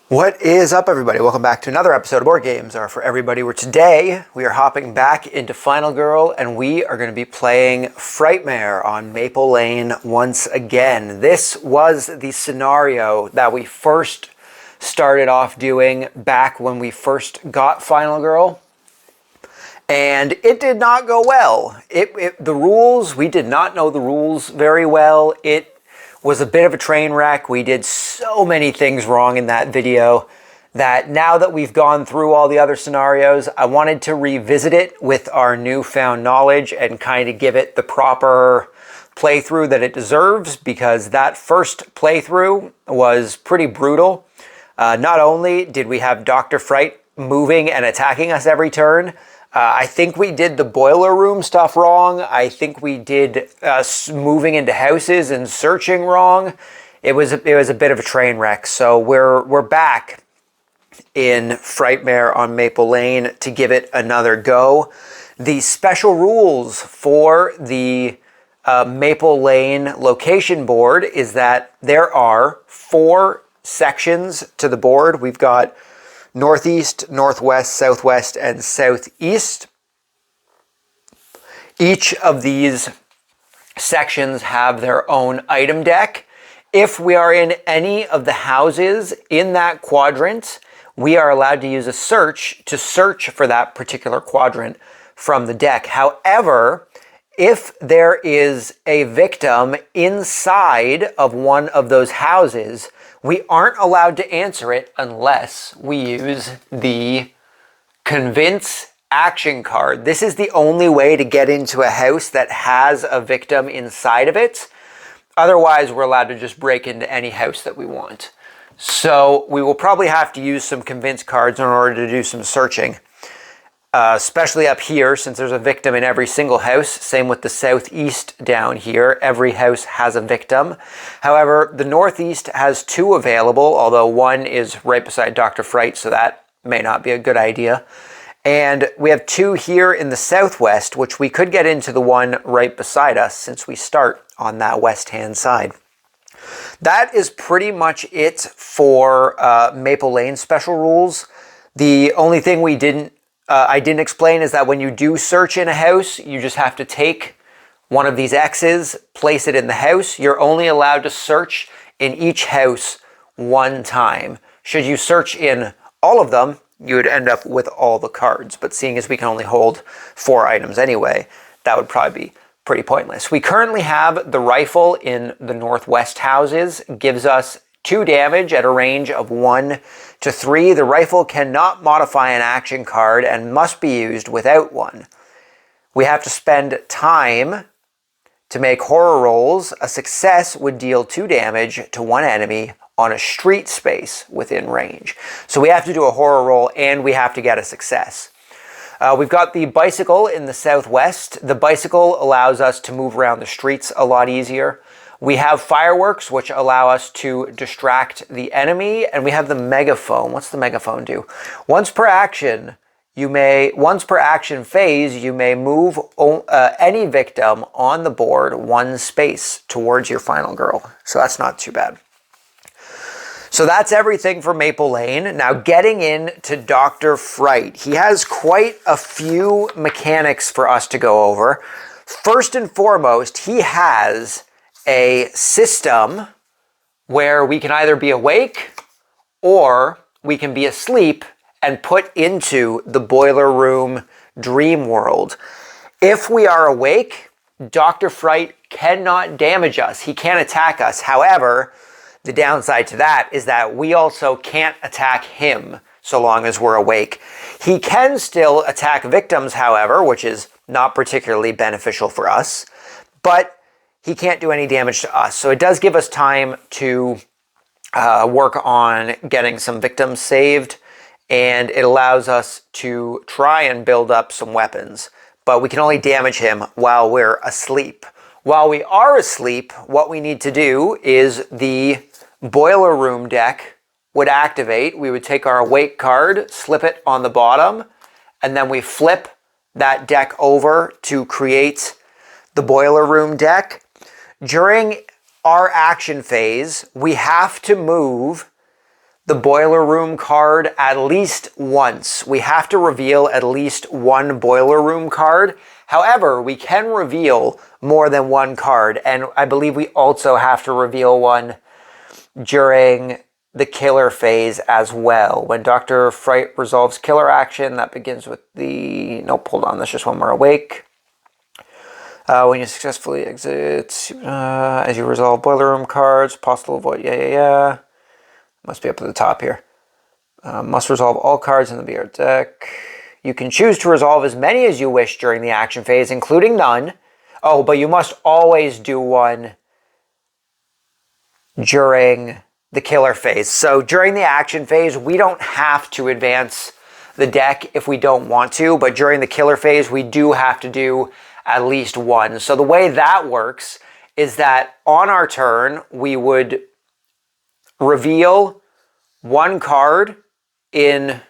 What is up, everybody? Welcome back to another episode of Board Games Are For Everybody, where today we are hopping back into Final Girl and we are going to be playing Frightmare on Maple Lane once again. This was the scenario that we first started off doing back when we first got Final Girl, and it did not go well. The rules, we did not know the rules very well. It was a bit of a train wreck. We did so many things wrong in that video that now that we've gone through all the other scenarios, I wanted to revisit it with our newfound knowledge and kind of give it the proper playthrough that it deserves, because that first playthrough was pretty brutal. Not only did we have Dr. Fright moving and attacking us every turn, I think we did the boiler room stuff wrong. I think we did moving into houses and searching wrong. It was a bit of a train wreck. So we're back in Frightmare on Maple Lane to give it another go. The special rules for the Maple Lane location board is that there are 4 sections to the board. We've got northeast, northwest, southwest, and southeast. Each of these sections have their own item deck. If we are in any of the houses in that quadrant, we are allowed to use a search to search for that particular quadrant from the deck. However, if there is a victim inside of one of those houses, we aren't allowed to answer it unless we use the Convince action card. This is the only way to get into a house that has a victim inside of it. Otherwise, we're allowed to just break into any house that we want. So we will probably have to use some Convince cards in order to do some searching. Especially up here, since there's a victim in every single house. Same with the southeast down here. Every house has a victim. However, the northeast has 2 available, although one is right beside Dr. Fright, so that may not be a good idea. And we have 2 here in the southwest, which we could get into the one right beside us since we start on that west-hand side. That is pretty much it for Maple Lane special rules. The only thing I didn't explain is that when you do search in a house, you just have to take one of these X's, place it in the house. You're only allowed to search in each house one time. Should you search in all of them, you would end up with all the cards. But seeing as we can only hold 4 items anyway, that would probably be pretty pointless. We currently have the rifle in the northwest houses. Gives us 2 damage at a range of 1 to 3. The rifle cannot modify an action card and must be used without one. We have to spend time to make horror rolls. A success would deal 2 damage to one enemy on a street space within range. So we have to do a horror roll and we have to get a success. We've got the bicycle in the southwest. The bicycle allows us to move around the streets a lot easier. We have fireworks, which allow us to distract the enemy, and we have the megaphone. What's the megaphone do? Once per action phase, you may move any victim on the board 1 space towards your final girl. So that's not too bad. So that's everything for Maple Lane. Now getting into Dr. Fright. He has quite a few mechanics for us to go over. First and foremost, he has a system where we can either be awake or we can be asleep and put into the boiler room dream world. If we are awake, Dr. Fright cannot damage us. He can't attack us. However, the downside to that is that we also can't attack him so long as we're awake. He can still attack victims, however, which is not particularly beneficial for us, but he can't do any damage to us. So it does give us time to work on getting some victims saved, and it allows us to try and build up some weapons, but we can only damage him while we're asleep. While we are asleep, what we need to do is the boiler room deck would activate. We would take our awake card, slip it on the bottom, and then we flip that deck over to create the boiler room deck. During our action phase, we have to move the boiler room card at least once. We have to reveal at least one boiler room card. However, we can reveal more than one card, and I believe we also have to reveal one during the killer phase as well. When Dr. Fright resolves killer action, that begins with the... Nope, hold on, that's just when we're awake. When you successfully exit, as you resolve boiler room cards, possible avoid... Yeah. Must be up at the top here. Must resolve all cards in the BR deck. You can choose to resolve as many as you wish during the action phase, including none. Oh, but you must always do one during the killer phase. So during the action phase, we don't have to advance the deck if we don't want to, but during the killer phase, we do have to do at least one. So the way that works is that on our turn, we would reveal one card in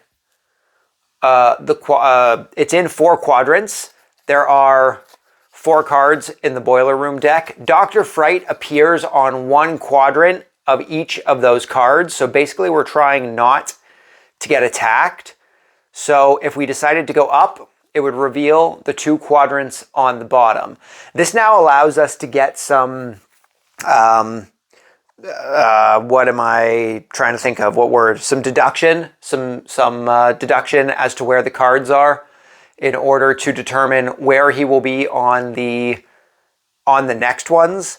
it's in 4 quadrants. There are 4 cards in the boiler room deck. Dr. Fright appears on 1 quadrant of each of those cards. So basically we're trying not to get attacked. So if we decided to go up, it would reveal the 2 quadrants on the bottom. This now allows us to get some, what am I trying to think of? What word? Some deduction, some deduction as to where the cards are in order to determine where he will be on the next ones.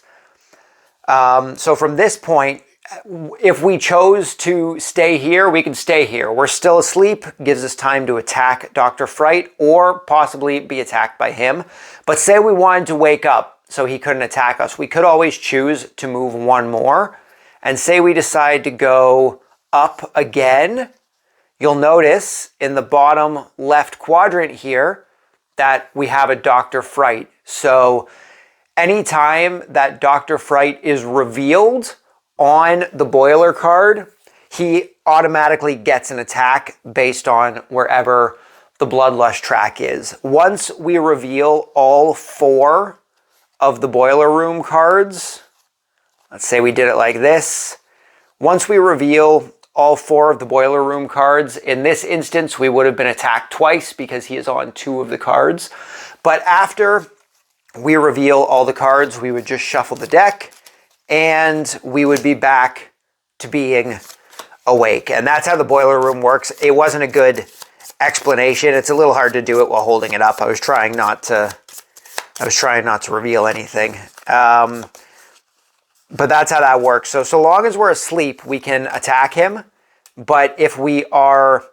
So from this point, if we chose to stay here, we can stay here. We're still asleep, gives us time to attack Dr. Fright or possibly be attacked by him. But say we wanted to wake up so he couldn't attack us, we could always choose to move 1 more. And say we decide to go up again, you'll notice in the bottom left quadrant here that we have a Dr. Fright. So anytime that Dr. Fright is revealed on the boiler card, he automatically gets an attack based on wherever the Bloodlust track is. Once we reveal all 4 of the boiler room cards, let's say we did it like this. Once we reveal all 4 of the boiler room cards, in this instance, we would have been attacked twice because he is on 2 of the cards. But after we reveal all the cards, we would just shuffle the deck and we would be back to being awake. And that's how the boiler room works. It wasn't a good explanation. It's a little hard to do it while holding it up. I was trying not to reveal anything. But that's how that works. So long as we're asleep, we can attack him. But if we are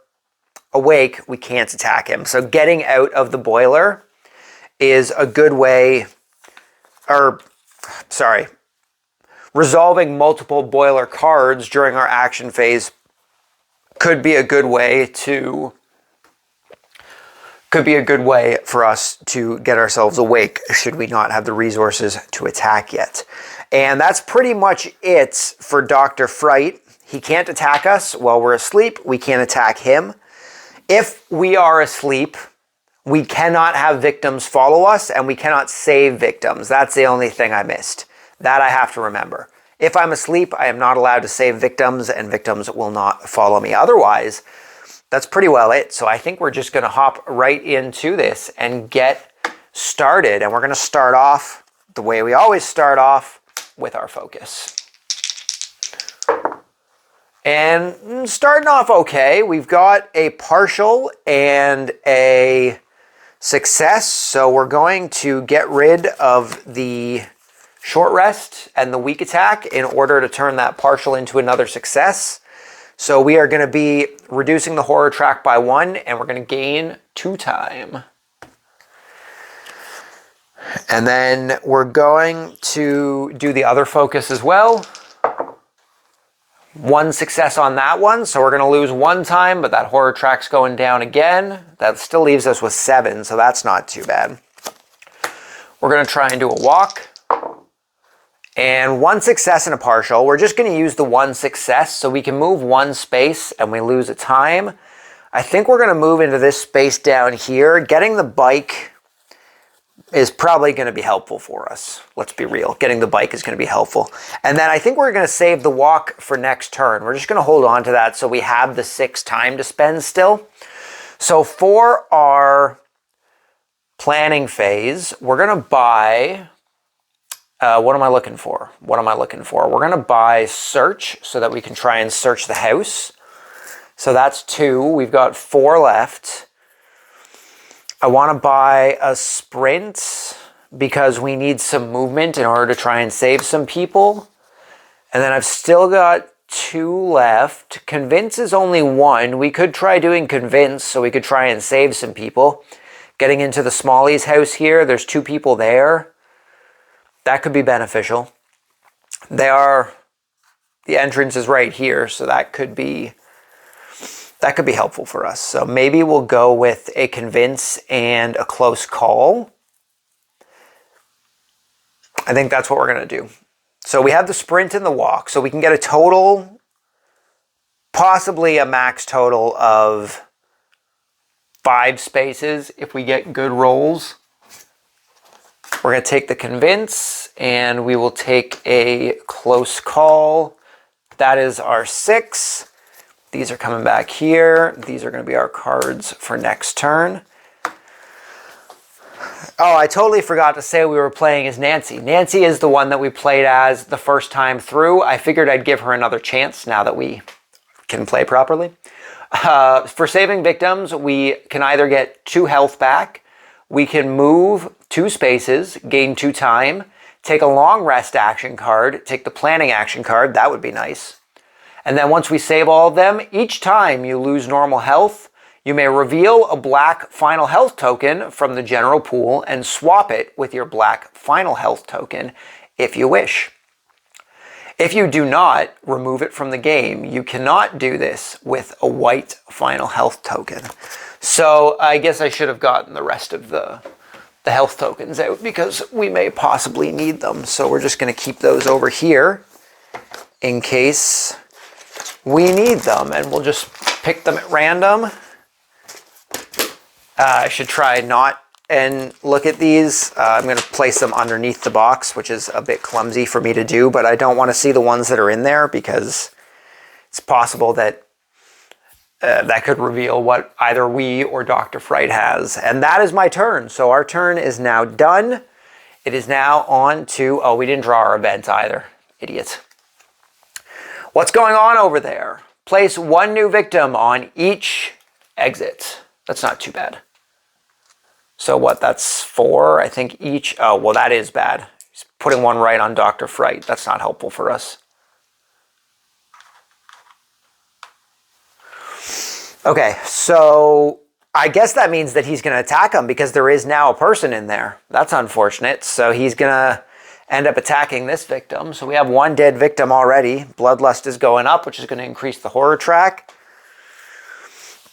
awake, we can't attack him. So getting out of the boiler is a good way, resolving multiple boiler cards during our action phase could be a good way for us to get ourselves awake should we not have the resources to attack yet. And that's pretty much it for Dr. Fright. He can't attack us while we're asleep. We can't attack him. If we are asleep, we cannot have victims follow us and we cannot save victims. That's the only thing I missed. That I have to remember. If I'm asleep, I am not allowed to save victims and victims will not follow me. Otherwise, that's pretty well it. So I think we're just going to hop right into this and get started. And we're going to start off the way we always start off, with our focus. And starting off okay, we've got a partial and a success. So we're going to get rid of the short rest and the weak attack in order to turn that partial into another success. So we are going to be reducing the horror track by 1 and we're going to gain 2 time. And then we're going to do the other focus as well. 1 success on that one, so we're going to lose 1 time, but that horror track's going down again. That still leaves us with 7, so that's not too bad. We're going to try and do a walk. And 1 success and a partial. We're just going to use the 1 success so we can move 1 space and we lose a time. I think we're going to move into this space down here. Getting the bike is probably going to be helpful for us. Let's be real. Getting the bike is going to be helpful. And then I think we're going to save the walk for next turn. We're just going to hold on to that so we have the 6 time to spend still. So for our planning phase, we're going to buy... what am I looking for? We're going to buy search so that we can try and search the house. So that's 2. We've got 4 left. I want to buy a sprint because we need some movement in order to try and save some people. And then I've still got 2 left. Convince is only 1. We could try doing convince so we could try and save some people. Getting into the Smallies house here, there's 2 people there. That could be beneficial. The entrance is right here, so that could be helpful for us. So maybe we'll go with a convince and a close call. I think that's what we're going to do. So we have the sprint and the walk, so we can get a total, possibly a max total of 5 spaces if we get good rolls. We're going to take the convince and we will take a close call. That is our 6. These are coming back here. These are going to be our cards for next turn. Oh, I totally forgot to say we were playing as Nancy. Nancy is the one that we played as the first time through. I figured I'd give her another chance now that we can play properly. For saving victims, we can either get 2 health back, we can move 2 spaces, gain 2 time, take a long rest action card, take the planning action card, that would be nice. And then once we save all of them, each time you lose normal health, you may reveal a black final health token from the general pool and swap it with your black final health token if you wish. If you do not remove it from the game, you cannot do this with a white final health token. So I guess I should have gotten the rest of the health tokens out because we may possibly need them. So we're just going to keep those over here in case we need them, and we'll just pick them at random. I should try not and look at these. I'm going to place them underneath the box, which is a bit clumsy for me to do, but I don't want to see the ones that are in there because it's possible that that could reveal what either we or Dr. Fright has. And that is my turn. So our turn is now done. It is now on to... Oh, we didn't draw our event either. Idiot. What's going on over there? Place 1 new victim on each exit. That's not too bad. So what, that's 4, I think, each. Oh, well, that is bad. He's putting 1 right on Dr. Fright. That's not helpful for us. Okay, so I guess that means that he's going to attack him because there is now a person in there. That's unfortunate. So he's going to end up attacking this victim. So we have 1 dead victim already. Bloodlust is going up, which is going to increase the horror track.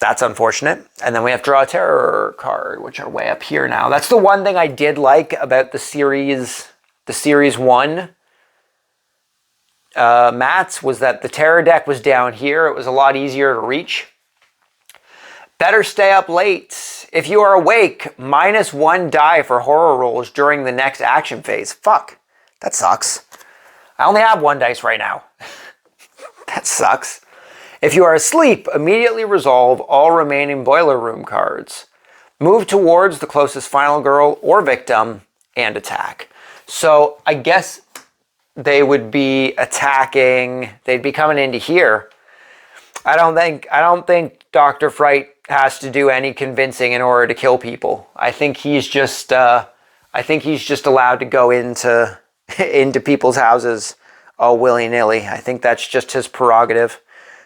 That's unfortunate. And then we have to draw a terror card, which are way up here now. That's the one thing I did like about the series 1 mats, was that the terror deck was down here. It was a lot easier to reach. Better stay up late. If you are awake, -1 die for horror rolls during the next action phase. Fuck. That sucks. I only have 1 dice right now. That sucks. If you are asleep, immediately resolve all remaining boiler room cards. Move towards the closest final girl or victim and attack. So I guess they would be attacking, they'd be coming into here. I don't think Dr. Fright has to do any convincing in order to kill people. I think he's just allowed to go into people's houses all willy-nilly. I think that's just his prerogative.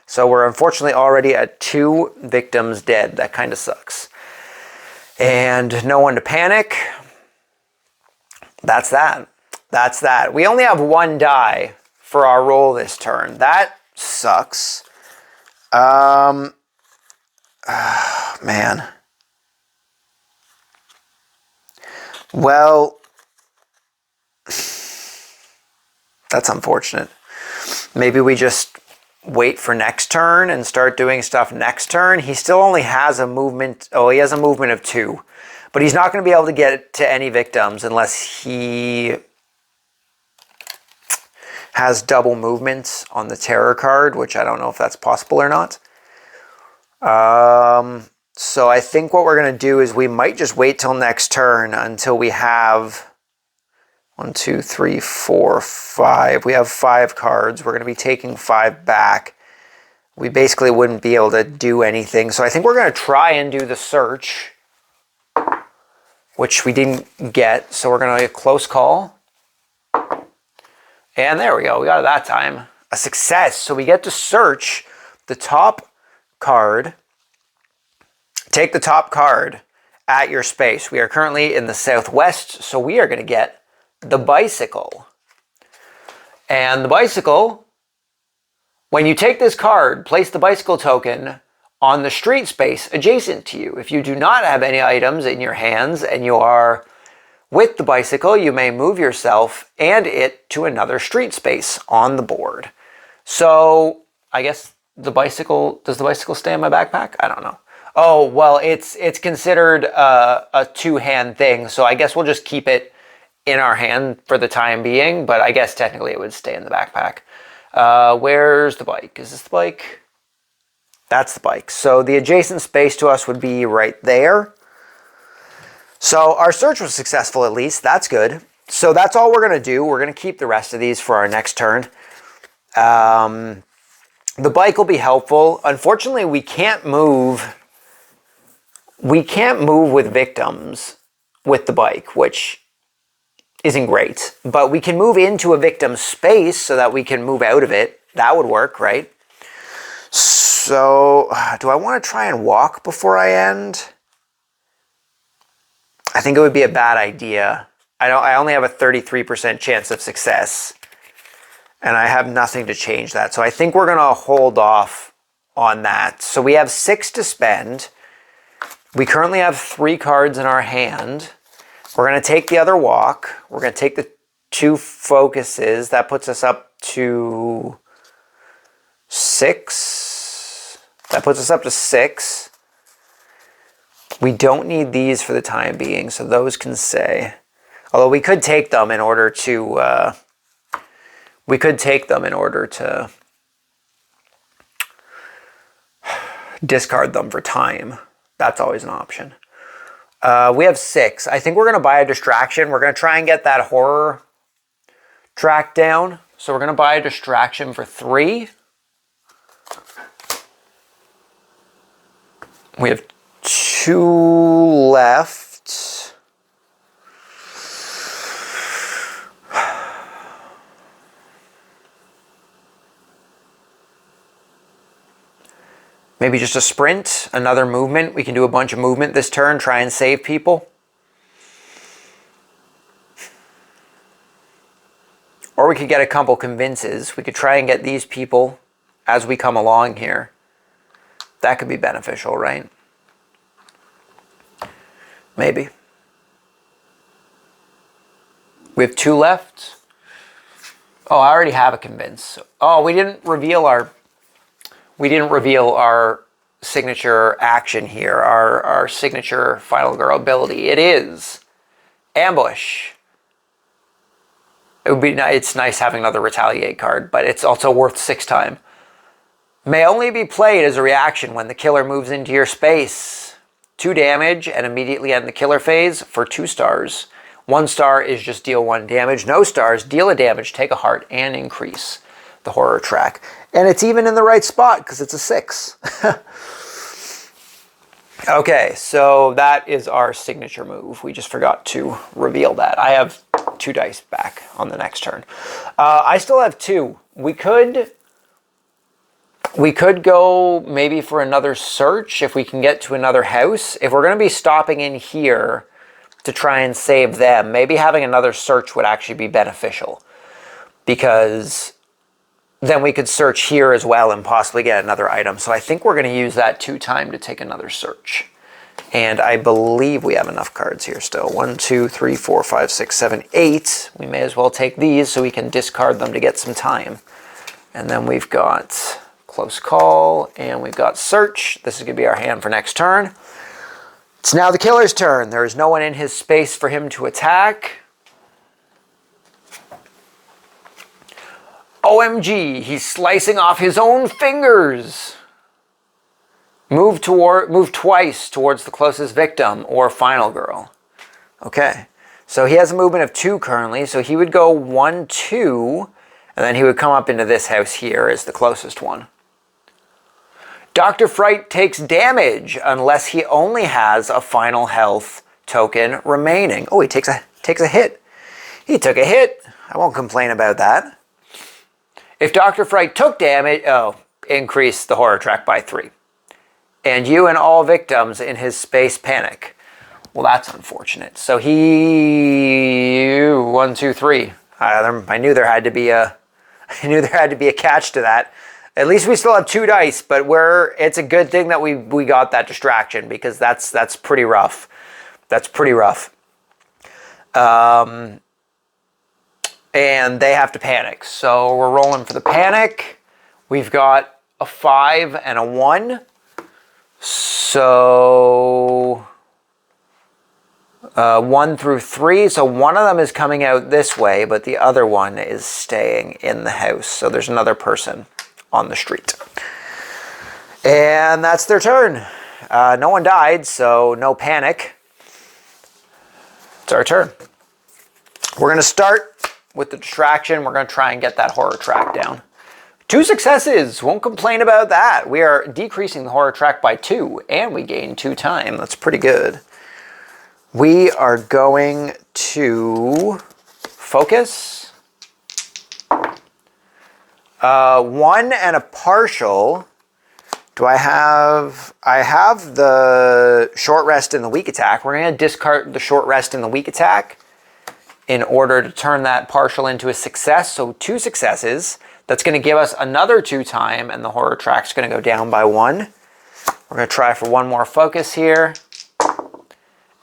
So we're unfortunately already at 2 victims dead. That kind of sucks. And no one to panic. That's that. That's that. We only have 1 die for our roll this turn. That sucks. Man. Well, that's unfortunate. Maybe we just wait for next turn and start doing stuff next turn. He still only has a movement. Oh, he has a movement of 2. But he's not going to be able to get to any victims unless he has double movement on the terror card, which I don't know if that's possible or not. So I think what we're going to do is we might just wait till next turn until we have 1, 2, 3, 4, 5. We have 5 cards. We're going to be taking 5 back. We basically wouldn't be able to do anything. So I think we're going to try and do the search, which we didn't get. So we're going to get close call. And there we go. We got it that time. A success. So we get to search the top card. Take the top card at your space. We are currently in the southwest, so we are going to get the bicycle. And the bicycle, when you take this card, place the bicycle token on the street space adjacent to you. If you do not have any items in your hands and you are with the bicycle, you may move yourself and it to another street space on the board. So I guess does the bicycle stay in my backpack? I don't know. Oh, well, it's considered a two-hand thing, so I guess we'll just keep it in our hand for the time being, but I guess technically it would stay in the backpack. Where's the bike? Is this the bike? That's the bike. So the adjacent space to us would be right there. So our search was successful at least. That's good. So that's all we're going to do. We're going to keep the rest of these for our next turn. The bike will be helpful. Unfortunately, we can't move with victims with the bike, which isn't great. But we can move into a victim's space so that we can move out of it. That would work, right? So, do I want to try and walk before I end? I think it would be a bad idea. I only have a 33% chance of success. And I have nothing to change that. So I think we're going to hold off on that. So we have 6 to spend. We currently have 3 cards in our hand. We're going to take the other walk. We're going to take the 2 focuses. That puts us up to 6. That puts us up to 6. We don't need these for the time being, so those can stay. Although we could take them in order to... discard them for time. That's always an option. We have 6. I think we're going to buy a distraction. We're going to try and get that horror track down. So we're going to buy a distraction for 3. We have 2 left. Maybe just a sprint, another movement. We can do a bunch of movement this turn, try and save people. Or we could get a couple convinces. We could try and get these people as we come along here. That could be beneficial, right? Maybe. We have 2 left. Oh, I already have a convince. Oh, we didn't reveal our signature action here, our signature Final Girl ability. It is Ambush. It's nice having another Retaliate card, but it's also worth 6 time. May only be played as a reaction when the killer moves into your space. 2 damage and immediately end the killer phase for 2 stars. 1 star is just deal 1 damage. No stars, deal a damage, take a heart, and increase the horror track. And it's even in the right spot because it's a 6. Okay, so that is our signature move. We just forgot to reveal that. I have 2 dice back on the next turn. I still have 2. We could go maybe for another search if we can get to another house. If we're going to be stopping in here to try and save them, maybe having another search would actually be beneficial. Because then we could search here as well and possibly get another item. So I think we're going to use that 2 time to take another search. And I believe we have enough cards here still. 1, 2, 3, 4, 5, 6, 7, 8. We may as well take these so we can discard them to get some time. And then we've got close call and we've got search. This is going to be our hand for next turn. It's now the killer's turn. There is no one in his space for him to attack. OMG, he's slicing off his own fingers. Move twice towards the closest victim or final girl. Okay, so he has a movement of 2 currently, so he would go 1, 2, and then he would come up into this house here as the closest one. Dr. Fright takes damage unless he only has a final health token remaining. Oh, he takes a hit. He took a hit. I won't complain about that. If Dr. Fright took damage, increase the horror track by 3. And you and all victims in his space panic. Well, that's unfortunate. So he 1, 2, 3. I knew there had to be a catch to that. At least we still have 2 dice, but it's a good thing that we got that distraction, because that's pretty rough. That's pretty rough. And they have to panic. So we're rolling for the panic. We've got a 5 and a 1. So 1 through 3. So one of them is coming out this way, but the other one is staying in the house. So there's another person on the street. And that's their turn. No one died, so no panic. It's our turn. We're going to start with the distraction. We're going to try and get that horror track down. 2 successes. Won't complain about that. We are decreasing the horror track by 2, and we gain 2 time. That's pretty good. We are going to focus. 1 and a partial. I have the short rest and the weak attack. We're going to discard the short rest and the weak attack in order to turn that partial into a success. So 2 successes. That's going to give us another 2 time, and the horror track's going to go down by 1. We're going to try for 1 more focus here.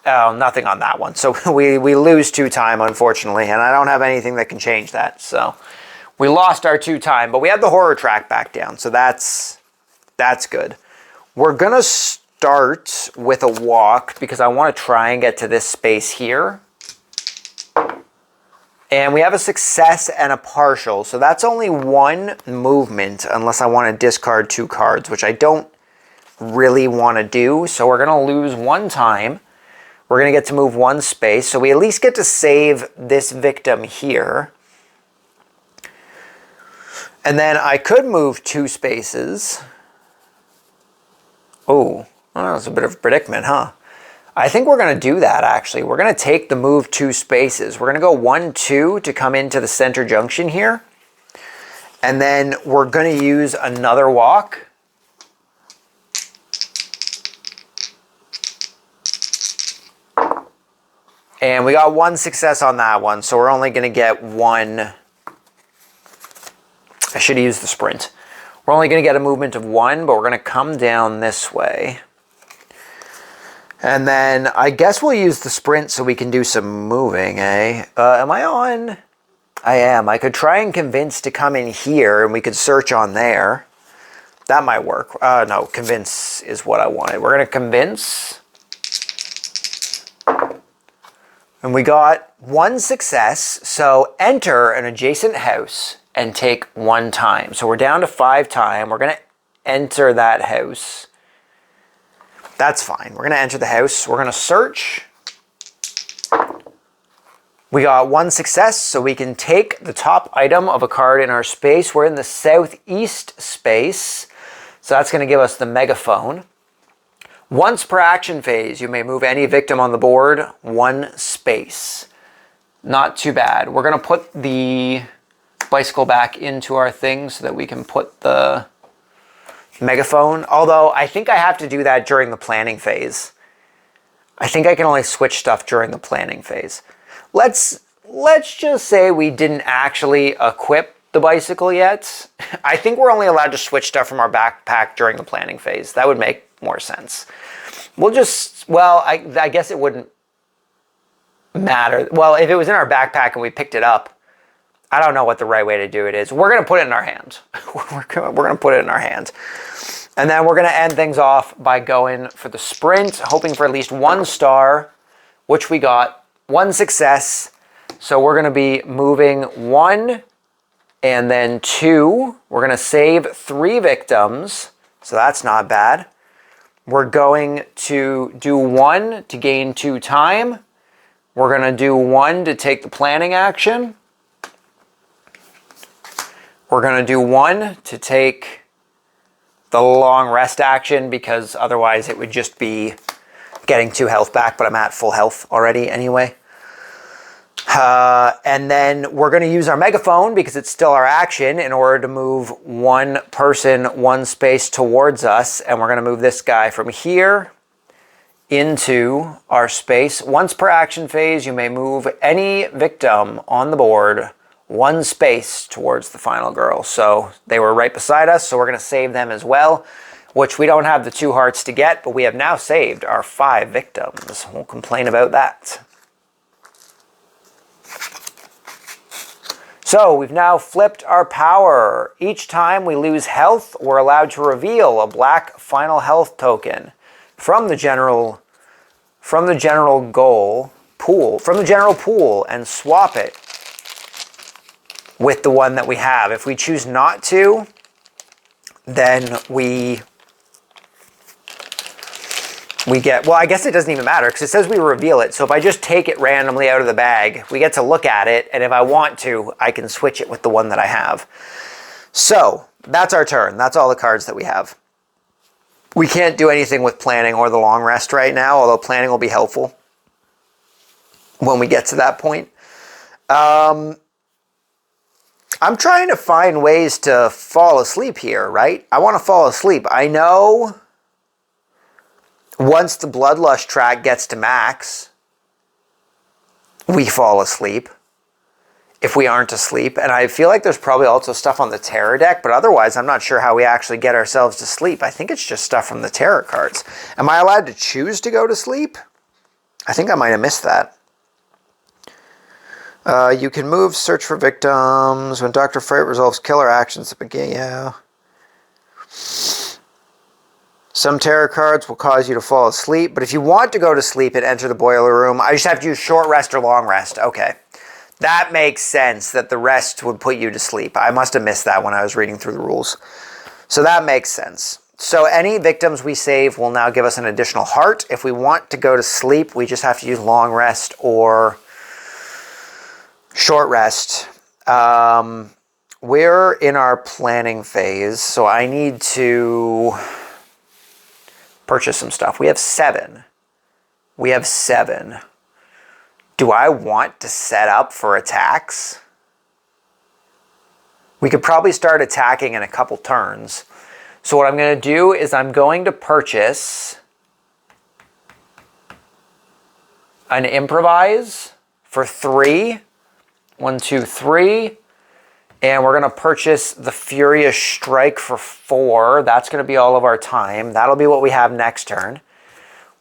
Oh, nothing on that one. So we lose 2 time, unfortunately, and I don't have anything that can change that. So we lost our 2 time, but we had the horror track back down, so that's good. We're going to start with a walk because I want to try and get to this space here. And we have a success and a partial, so that's only 1 movement unless I want to discard 2 cards, which I don't really want to do. So we're going to lose 1 time. We're going to get to move 1 space, so we at least get to save this victim here. And then I could move 2 spaces. Oh, that's a bit of a predicament, huh? I think we're going to do that, actually. We're going to take the move 2 spaces. We're going to go 1, 2 to come into the center junction here. And then we're going to use another walk. And we got 1 success on that one, so we're only going to get 1. I should have used the sprint. We're only going to get a movement of 1, but we're going to come down this way. And then I guess we'll use the sprint so we can do some moving, eh? Am I on? I am. I could try and convince to come in here, and we could search on there. That might work. No, convince is what I wanted. We're going to convince. And we got 1 success, so enter an adjacent house and take 1 time. So we're down to 5 time. We're going to enter that house. That's fine. We're going to enter the house. We're going to search. We got 1 success, so we can take the top item of a card in our space. We're in the southeast space, so that's going to give us the megaphone. Once per action phase, you may move any victim on the board 1 space. Not too bad. We're going to put the bicycle back into our thing so that we can put the megaphone. Although I think I have to do that during the planning phase. I think I can only switch stuff during the planning phase. Let's just say we didn't actually equip the bicycle yet. I think we're only allowed to switch stuff from our backpack during the planning phase. That would make more sense. We'll just, well, I guess it wouldn't matter. Well, if it was in our backpack and we picked it up, I don't know what the right way to do it is. We're going to put it in our hand. We're going to put it in our hand. And then we're going to end things off by going for the sprint, hoping for at least 1 star, which we got. 1 success. So we're going to be moving 1 and then 2. We're going to save 3 victims. So that's not bad. We're going to do 1 to gain 2 time. We're going to do 1 to take the planning action. We're going to do 1 to take the long rest action, because otherwise it would just be getting 2 health back, but I'm at full health already anyway. And then we're going to use our megaphone, because it's still our action, in order to move 1 person 1 space towards us. And we're going to move this guy from here into our space. Once per action phase, you may move any victim on the board 1 space towards the final girl. So they were right beside us, so we're going to save them as well, which we don't have the 2 hearts to get, but we have now saved our 5 victims. Won't complain about that. So we've now flipped our power. Each time we lose health, we're allowed to reveal a black final health token from the general pool and swap it with the one that we have. If we choose not to, then we get, well, I guess it doesn't even matter, because it says we reveal it. So if I just take it randomly out of the bag, we get to look at it, and if I want to, I can switch it with the one that I have. So that's our turn. That's all the cards that we have. We can't do anything with planning or the long rest right now, although planning will be helpful when we get to that point. I'm trying to find ways to fall asleep here, right? I want to fall asleep. I know once the Bloodlust track gets to max, we fall asleep if we aren't asleep. And I feel like there's probably also stuff on the Terror deck, but otherwise I'm not sure how we actually get ourselves to sleep. I think it's just stuff from the Terror cards. Am I allowed to choose to go to sleep? I think I might have missed that. You can move, search for victims. When Dr. Fright resolves killer actions at the beginning, yeah. Some Terror cards will cause you to fall asleep, but if you want to go to sleep and enter the boiler room, I just have to use short rest or long rest. Okay. That makes sense, that the rest would put you to sleep. I must have missed that when I was reading through the rules. So that makes sense. So any victims we save will now give us an additional heart. If we want to go to sleep, we just have to use long rest or short rest. We're in our planning phase, so I need to purchase some stuff. We have 7. Do I want to set up for attacks? We could probably start attacking in a couple turns. So what I'm going to do is I'm going to purchase an improvise for 3. 1, 2, 3. And we're going to purchase the Furious Strike for 4. That's going to be all of our time. That'll be what we have next turn.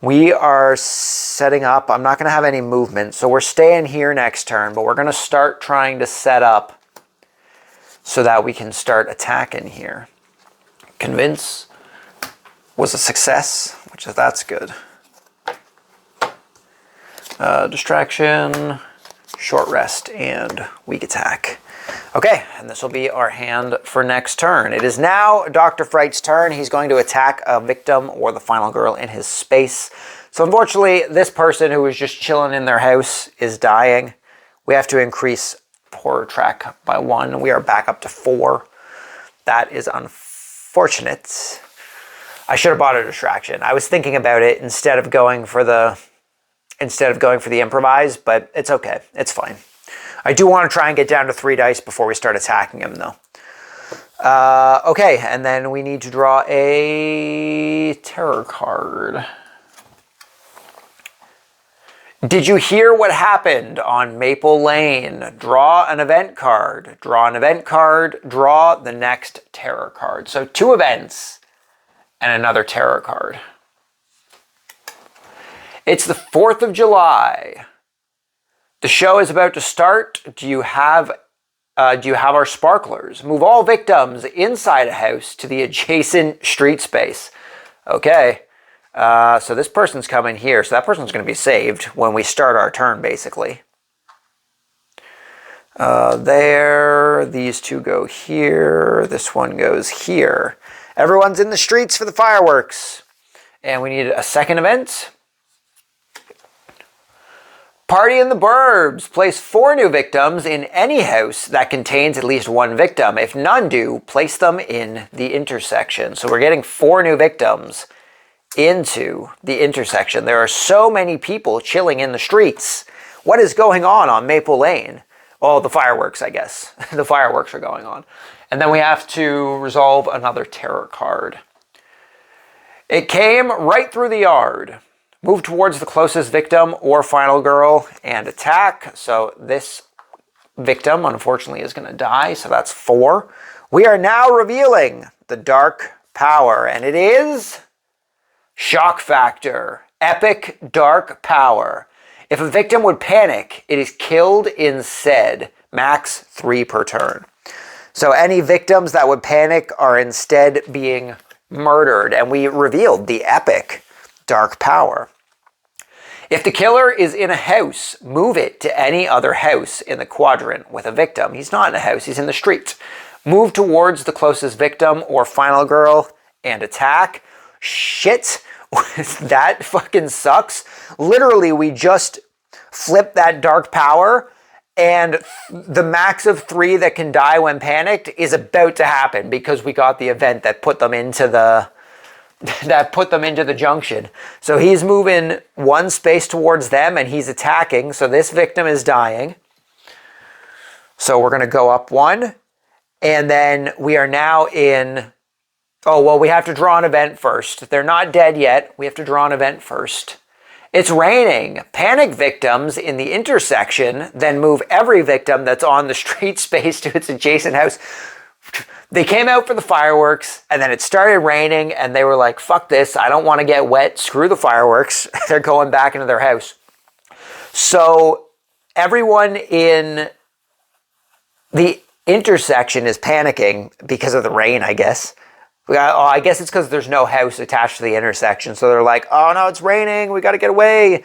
We are setting up. I'm not going to have any movement, so we're staying here next turn, but we're going to start trying to set up so that we can start attacking here. Convince was a success, which is, that's good. Distraction, short rest, and weak attack. Okay, and this will be our hand for next turn. It is now Dr. Fright's turn. He's going to attack a victim or the final girl in his space. So unfortunately, this person who was just chilling in their house is dying. We have to increase horror track by 1. We are back up to 4. That is unfortunate. I should have bought a distraction. I was thinking about it instead of going for the improvise, but it's okay. It's fine. I do want to try and get down to 3 dice before we start attacking him, though. Okay, and then we need to draw a terror card. Did you hear what happened on Maple Lane? Draw an event card. Draw an event card. Draw the next terror card. So 2 events and another terror card. It's the 4th of July. The show is about to start. Do you have do you have our sparklers? Move all victims inside a house to the adjacent street space. Okay. So this person's coming here. So that person's going to be saved when we start our turn, basically. There. These two go here. This one goes here. Everyone's in the streets for the fireworks. And we need a second event. Party in the Burbs. Place 4 new victims in any house that contains at least 1 victim. If none do, place them in the intersection. So we're getting 4 new victims into the intersection. There are so many people chilling in the streets. What is going on Maple Lane? Oh, the fireworks, I guess. The fireworks are going on. And then we have to resolve another terror card. It came right through the yard. Move towards the closest victim or final girl and attack. So this victim, unfortunately, is going to die. So that's 4. We are now revealing the dark power. And it is shock factor. Epic dark power. If a victim would panic, it is killed instead. Max 3 per turn. So any victims that would panic are instead being murdered. And we revealed the epic dark power. If the killer is in a house, move it to any other house in the quadrant with a victim. He's not in a house, he's in the street. Move towards the closest victim or final girl and attack. Shit, that fucking sucks. Literally, we just flipped that dark power and the max of 3 that can die when panicked is about to happen because we got the event that put them into the junction. So he's moving 1 space towards them and he's attacking. So this victim is dying. So we're going to go up 1. And then we are now in... Oh, well, we have to draw an event first. They're not dead yet. We have to draw an event first. It's raining. Panic victims in the intersection, then move every victim that's on the street space to its adjacent house. They came out for the fireworks, and then it started raining, and they were like, fuck this, I don't want to get wet, screw the fireworks. They're going back into their house. So everyone in the intersection is panicking because of the rain, I guess. I guess it's because there's no house attached to the intersection, so they're like, oh no, it's raining, we got to get away.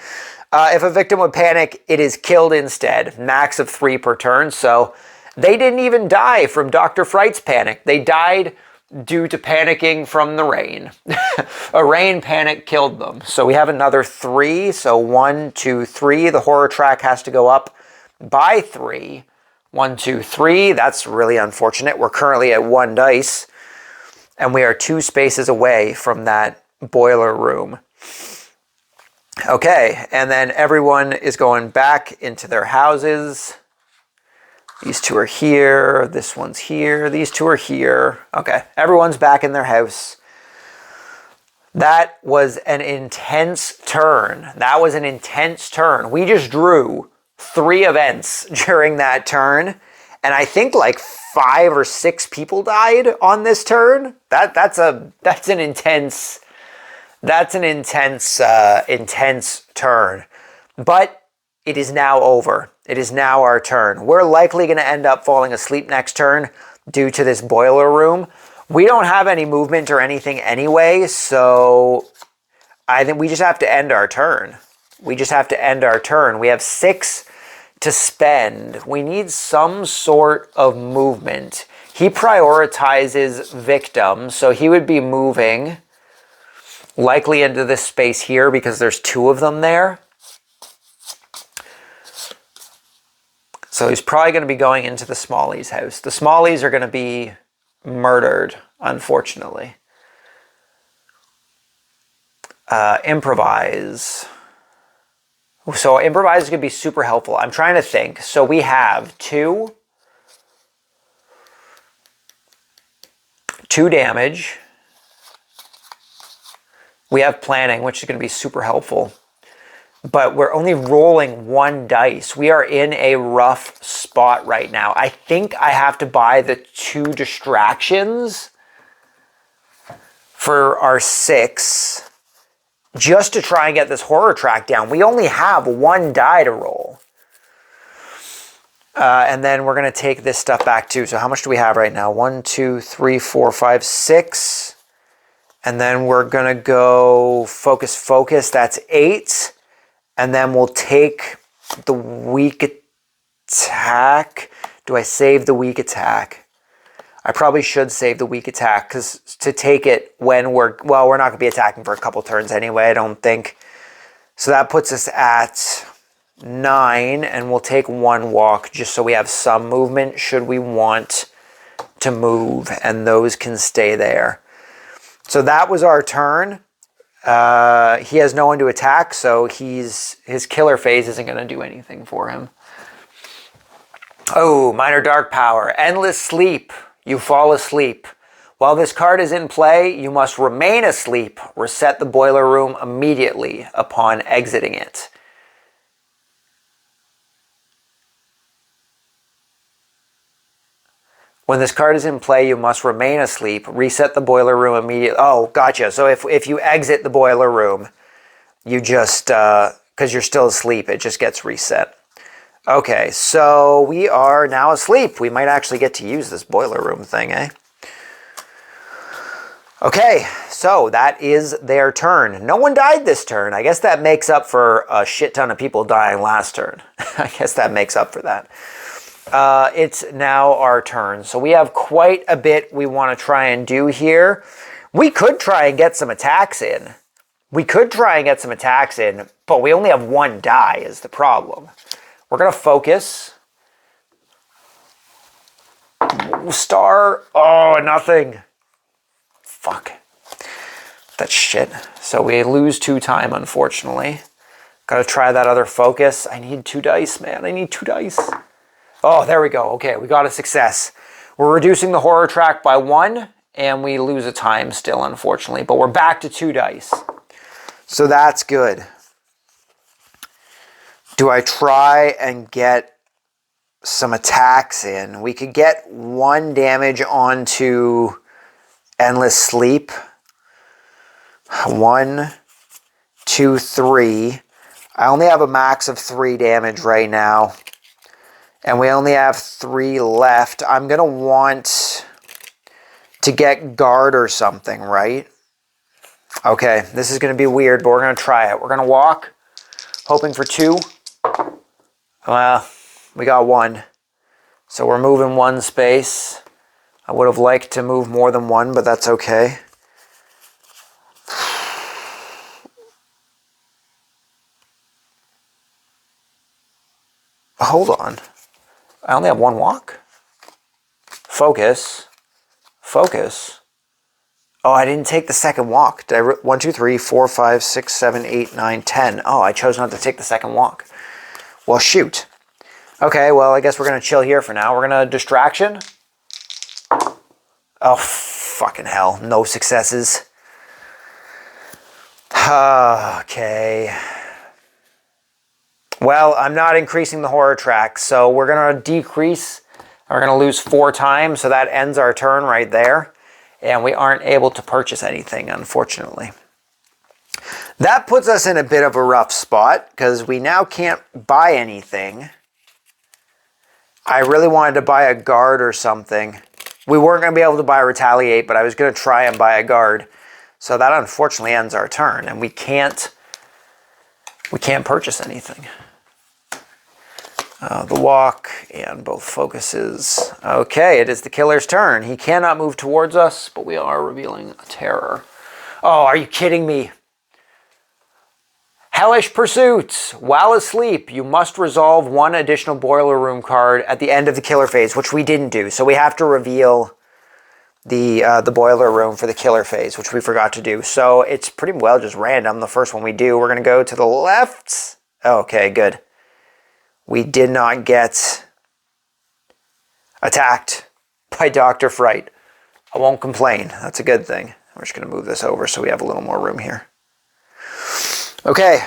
If a victim would panic, it is killed instead. Max of 3 per turn, so... They didn't even die from Dr. Fright's panic. They died due to panicking from the rain. A rain panic killed them. So we have another 3. So 1, 2, 3. The horror track has to go up by 3. 1, 2, 3. That's really unfortunate. We're currently at 1 dice. And we are 2 spaces away from that boiler room. Okay. And then everyone is going back into their houses. These 2 are here. This one's here. These 2 are here. Okay. Everyone's back in their house. That was an intense turn. That was an intense turn. We just drew 3 events during that turn. And I think like 5 or 6 people died on this turn. That's an intense turn. But it is now over. It is now our turn. We're likely going to end up falling asleep next turn due to this boiler room. We don't have any movement or anything anyway, so I think we just have to end our turn. We just have to end our turn. We have 6 to spend. We need some sort of movement. He prioritizes victims, so he would be moving likely into this space here because there's 2 of them there. So he's probably going to be going into the Smallies' house. The Smallies are going to be murdered, unfortunately. Improvise. So improvise is going to be super helpful. I'm trying to think. So we have 2 damage. We have planning, which is going to be super helpful. But we're only rolling 1 dice. We are in a rough spot right now. I think I have to buy the 2 distractions for our 6 just to try and get this horror track down. We only have 1 die to roll. And then we're going to take this stuff back too. So how much do we have right now? 1, 2, 3, 4, 5, 6. And then we're going to go focus. That's 8. And then we'll take the weak attack. Do I save the weak attack? I probably should save the weak attack because to take it when we're not going to be attacking for a couple turns anyway, I don't think. So that puts us at 9, and we'll take 1 walk just so we have some movement should we want to move, and those can stay there. So that was our turn. He has no one to attack, so his killer phase isn't going to do anything for him. Oh, minor dark power. Endless sleep. You fall asleep. While this card is in play, you must remain asleep. Reset the boiler room immediately upon exiting it. When this card is in play, you must remain asleep. Reset the boiler room immediately. Oh, gotcha. So if you exit the boiler room, you just, because you're still asleep, it just gets reset. Okay, so we are now asleep. We might actually get to use this boiler room thing, eh? Okay, so that is their turn. No one died this turn. I guess that makes up for a shit ton of people dying last turn. I guess that makes up for that. It's now our turn. So we have quite a bit we want to try and do here. We could try and get some attacks in. But we only have 1 die is the problem. We're going to focus. Star. Oh, nothing. Fuck. That's shit. So we lose 2 time, unfortunately. Got to try that other focus. I need 2 dice, man. I need 2 dice. Oh, there we go. Okay, we got a success. We're reducing the horror track by 1, and we lose a time still, unfortunately. But we're back to 2 dice. So that's good. Do I try and get some attacks in? We could get 1 damage onto Endless Sleep. 1, 2, 3. I only have a max of 3 damage right now. And we only have 3 left. I'm going to want to get guard or something, right? Okay, this is going to be weird, but we're going to try it. We're going to walk, hoping for 2. Well, we got 1. So we're moving 1 space. I would have liked to move more than 1, but that's okay. Hold on. I only have 1 walk. Focus. Oh, I didn't take the second walk. Did I? 1, 2, 3, 4, 5, 6, 7, 8, 9, 10. Oh, I chose not to take the second walk. Well, shoot. Okay, well, I guess we're going to chill here for now. We're going to distraction. Oh, fucking hell. No successes. Okay. Well, I'm not increasing the horror track, so we're going to decrease. We're going to lose 4 times, so that ends our turn right there. And we aren't able to purchase anything, unfortunately. That puts us in a bit of a rough spot, because we now can't buy anything. I really wanted to buy a guard or something. We weren't going to be able to buy a retaliate, but I was going to try and buy a guard. So that unfortunately ends our turn, and we can't purchase anything. The walk and both focuses. Okay, it is the killer's turn. He cannot move towards us, but we are revealing a terror. Oh, are you kidding me? Hellish Pursuits. While asleep, you must resolve 1 additional boiler room card at the end of the killer phase, which we didn't do. So we have to reveal the boiler room for the killer phase, which we forgot to do. So it's pretty well just random. The first one we do, we're going to go to the left. Okay, good. We did not get attacked by Dr. Fright. I won't complain. That's a good thing. We're just going to move this over so we have a little more room here. Okay.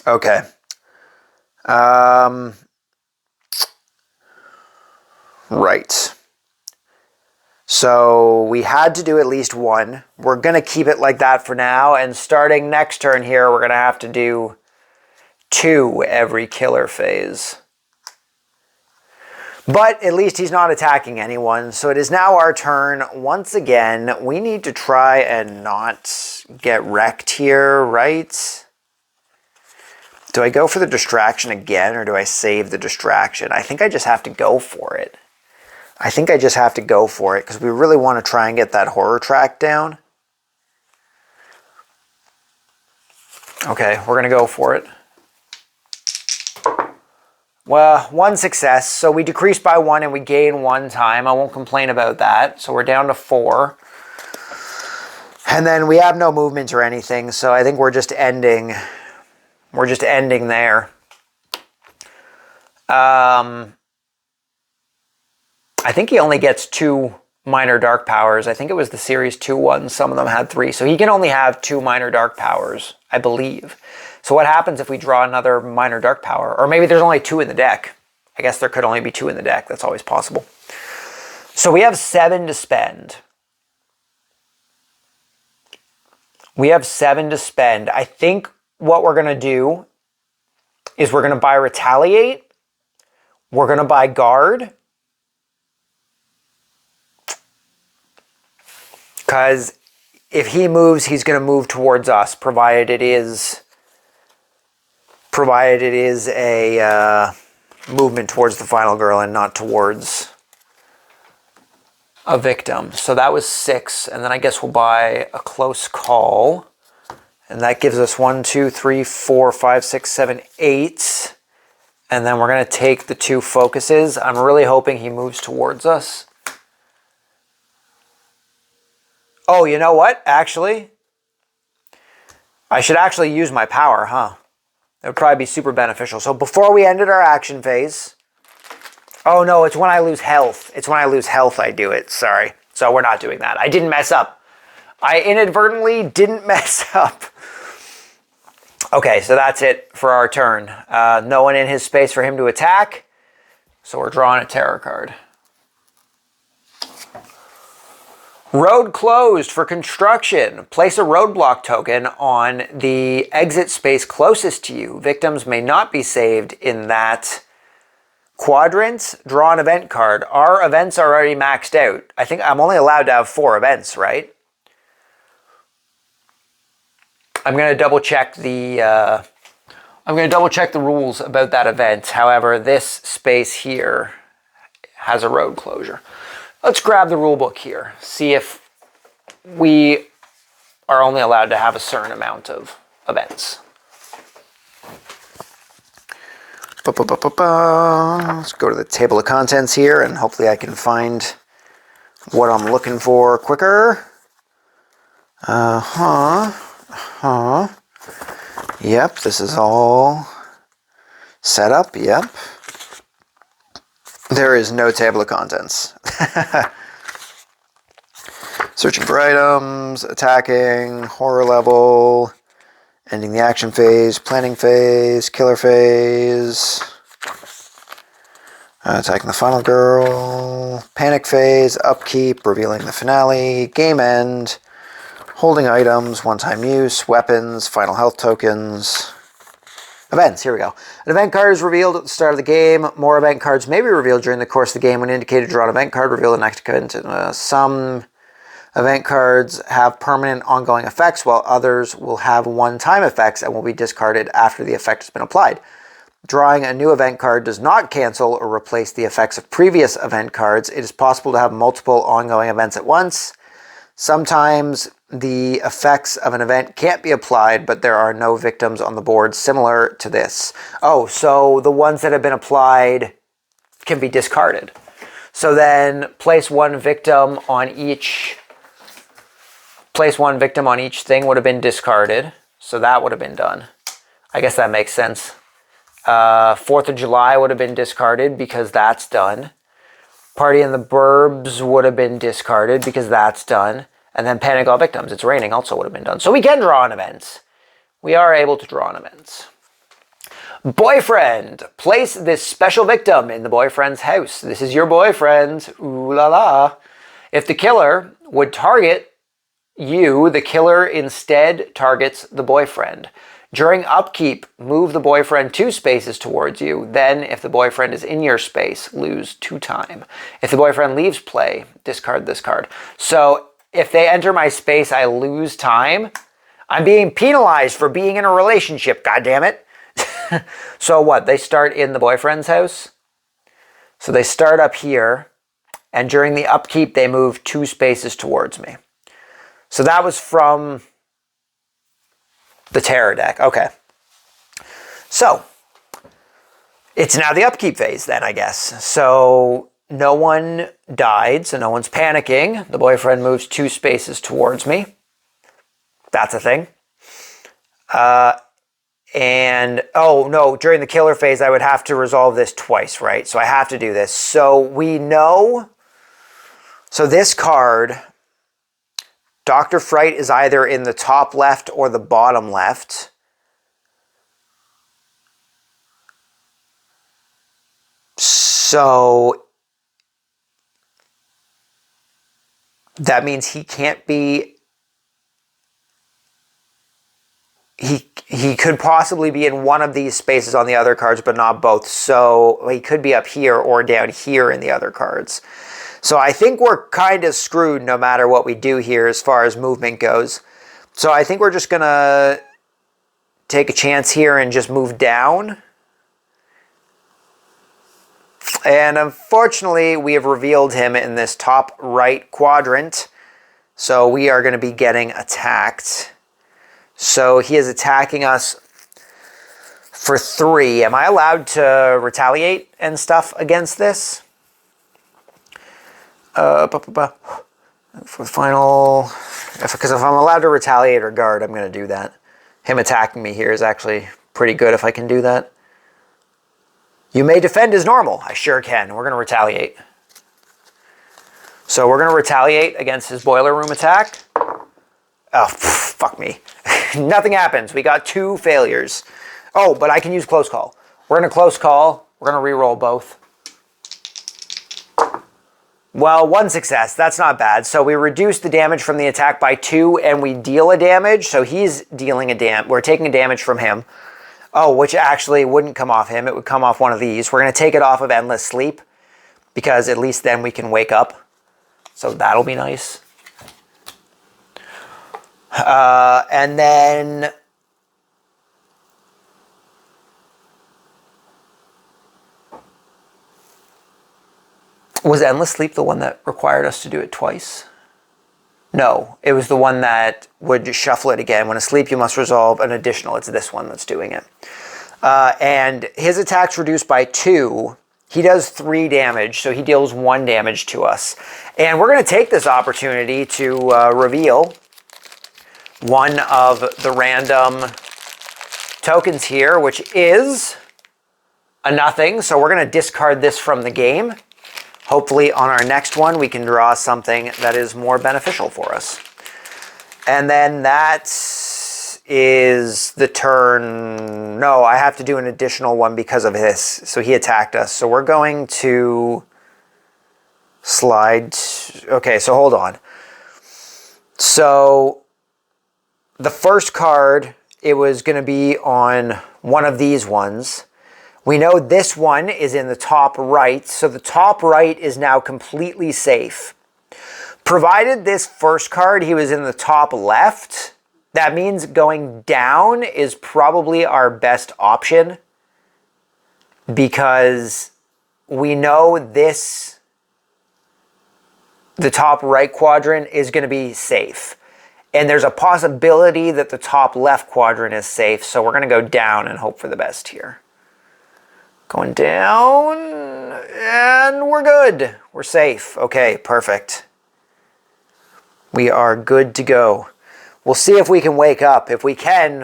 Okay. Right. So we had to do at least 1. We're going to keep it like that for now. And starting next turn here, we're going to have to do 2 every killer phase. But at least he's not attacking anyone. So it is now our turn. Once again, we need to try and not get wrecked here, right? Do I go for the distraction again, or do I save the distraction? I think I just have to go for it. I think I just have to go for it because we really want to try and get that horror track down. Okay, we're going to go for it. Well, 1 success, so we decrease by 1 and we gain 1 time. I won't complain about that. So we're down to 4. And then we have no movement or anything, so I think we're just ending. We're just ending there. I think he only gets 2 minor dark powers. I think it was the series 2 ones. Some of them had 3. So he can only have 2 minor dark powers, I believe. So what happens if we draw another minor dark power? Or maybe there's only 2 in the deck. I guess there could only be 2 in the deck. That's always possible. So we have 7 to spend. We have 7 to spend. I think what we're going to do is we're going to buy Retaliate. We're going to buy Guard. Because if he moves, he's going to move towards us, provided it is a movement towards the final girl and not towards a victim. So that was 6, and then I guess we'll buy a close call, and that gives us 1, 2, 3, 4, 5, 6, 7, 8, and then we're going to take the 2 focuses. I'm really hoping he moves towards us. Oh, you know what? Actually, I should actually use my power, huh? That would probably be super beneficial. So before we ended our action phase... Oh, no, it's when I lose health. It's when I lose health I do it. Sorry. So we're not doing that. I didn't mess up. I inadvertently didn't mess up. Okay, so that's it for our turn. No one in his space for him to attack. So we're drawing a tarot card. Road closed for construction. Place a roadblock token on the exit space closest to you. Victims may not be saved in that quadrant. Draw an event card. Our events are already maxed out. I think I'm only allowed to have 4 events, right? I'm going to double check the rules about that event. However, this space here has a road closure. Let's grab the rule book here. See if we are only allowed to have a certain amount of events. Let's go to the table of contents here, and hopefully I can find what I'm looking for quicker. Yep, this is all set up. Yep. There is no table of contents. Searching for items, attacking, horror level, ending the action phase, planning phase, killer phase, attacking the final girl, panic phase, upkeep, revealing the finale, game end, holding items, one-time use, weapons, final health tokens. Events, here we go. An event card is revealed at the start of the game. More event cards may be revealed during the course of the game. When indicated, draw an event card, reveal the next event. Some event cards have permanent ongoing effects, while others will have one-time effects and will be discarded after the effect has been applied. Drawing a new event card does not cancel or replace the effects of previous event cards. It is possible to have multiple ongoing events at once. Sometimes the effects of an event can't be applied, but there are no victims on the board similar to this. Oh, so the ones that have been applied can be discarded. So then place one victim on each thing would have been discarded. So that would have been done. I guess that makes sense. 4th of July would have been discarded because that's done. Party in the Burbs would have been discarded because that's done. And then Panic All Victims, It's Raining, also would have been done. So we can draw on events. We are able to draw on events. Boyfriend. Place this special victim in the boyfriend's house. This is your boyfriend. Ooh la la. If the killer would target you, the killer instead targets the boyfriend. During upkeep, move the boyfriend 2 spaces towards you. Then, if the boyfriend is in your space, lose 2 time. If the boyfriend leaves play, discard this card. So, if they enter my space, I lose time. I'm being penalized for being in a relationship, goddammit. So what? They start in the boyfriend's house? So they start up here, and during the upkeep, they move 2 spaces towards me. So that was from the terror deck. Okay. So it's now the upkeep phase then, I guess. So no one died, so no one's panicking. The boyfriend moves 2 spaces towards me. That's a thing. And, oh no, during the killer phase, I would have to resolve this twice, right? So I have to do this. So we know, so this card, Dr. Fright is either in the top left or the bottom left. So that means he can't be, he could possibly be in one of these spaces on the other cards, but not both. So he could be up here or down here in the other cards. So I think we're kind of screwed no matter what we do here as far as movement goes. So I think we're just going to take a chance here and just move down. And unfortunately, we have revealed him in this top right quadrant. So we are going to be getting attacked. So he is attacking us for 3. Am I allowed to retaliate and stuff against this? For the final, because if I'm allowed to retaliate or guard, I'm going to do that. Him attacking me here is actually pretty good if I can do that. You may defend as normal. I sure can. We're going to retaliate. So we're going to retaliate against his boiler room attack. Oh, fuck me. Nothing happens. We got 2 failures. Oh, but I can use close call. We're going to close call. We're going to reroll both. Well, 1 success. That's not bad. So we reduce the damage from the attack by 2, and we deal a damage. So he's dealing a we're taking a damage from him. Oh, which actually wouldn't come off him. It would come off one of these. We're going to take it off of Endless Sleep, because at least then we can wake up. So that'll be nice. And then was Endless Sleep the one that required us to do it twice? No, it was the one that would just shuffle it again. When asleep, you must resolve an additional. It's this one that's doing it. And his attack's reduced by 2. He does 3 damage, so he deals 1 damage to us. And we're going to take this opportunity to reveal one of the random tokens here, which is a nothing. So we're going to discard this from the game. Hopefully on our next one, we can draw something that is more beneficial for us. And then that is the turn. No, I have to do an additional one because of this. So he attacked us. So we're going to slide. Okay, so hold on. So the first card, it was going to be on one of these ones. We know this one is in the top right, so the top right is now completely safe. Provided this first card, he was in the top left, that means going down is probably our best option, because we know this, the top right quadrant is going to be safe. And there's a possibility that the top left quadrant is safe, so we're going to go down and hope for the best here. Going down, and we're good. We're safe. Okay, perfect. We are good to go. We'll see if we can wake up. If we can,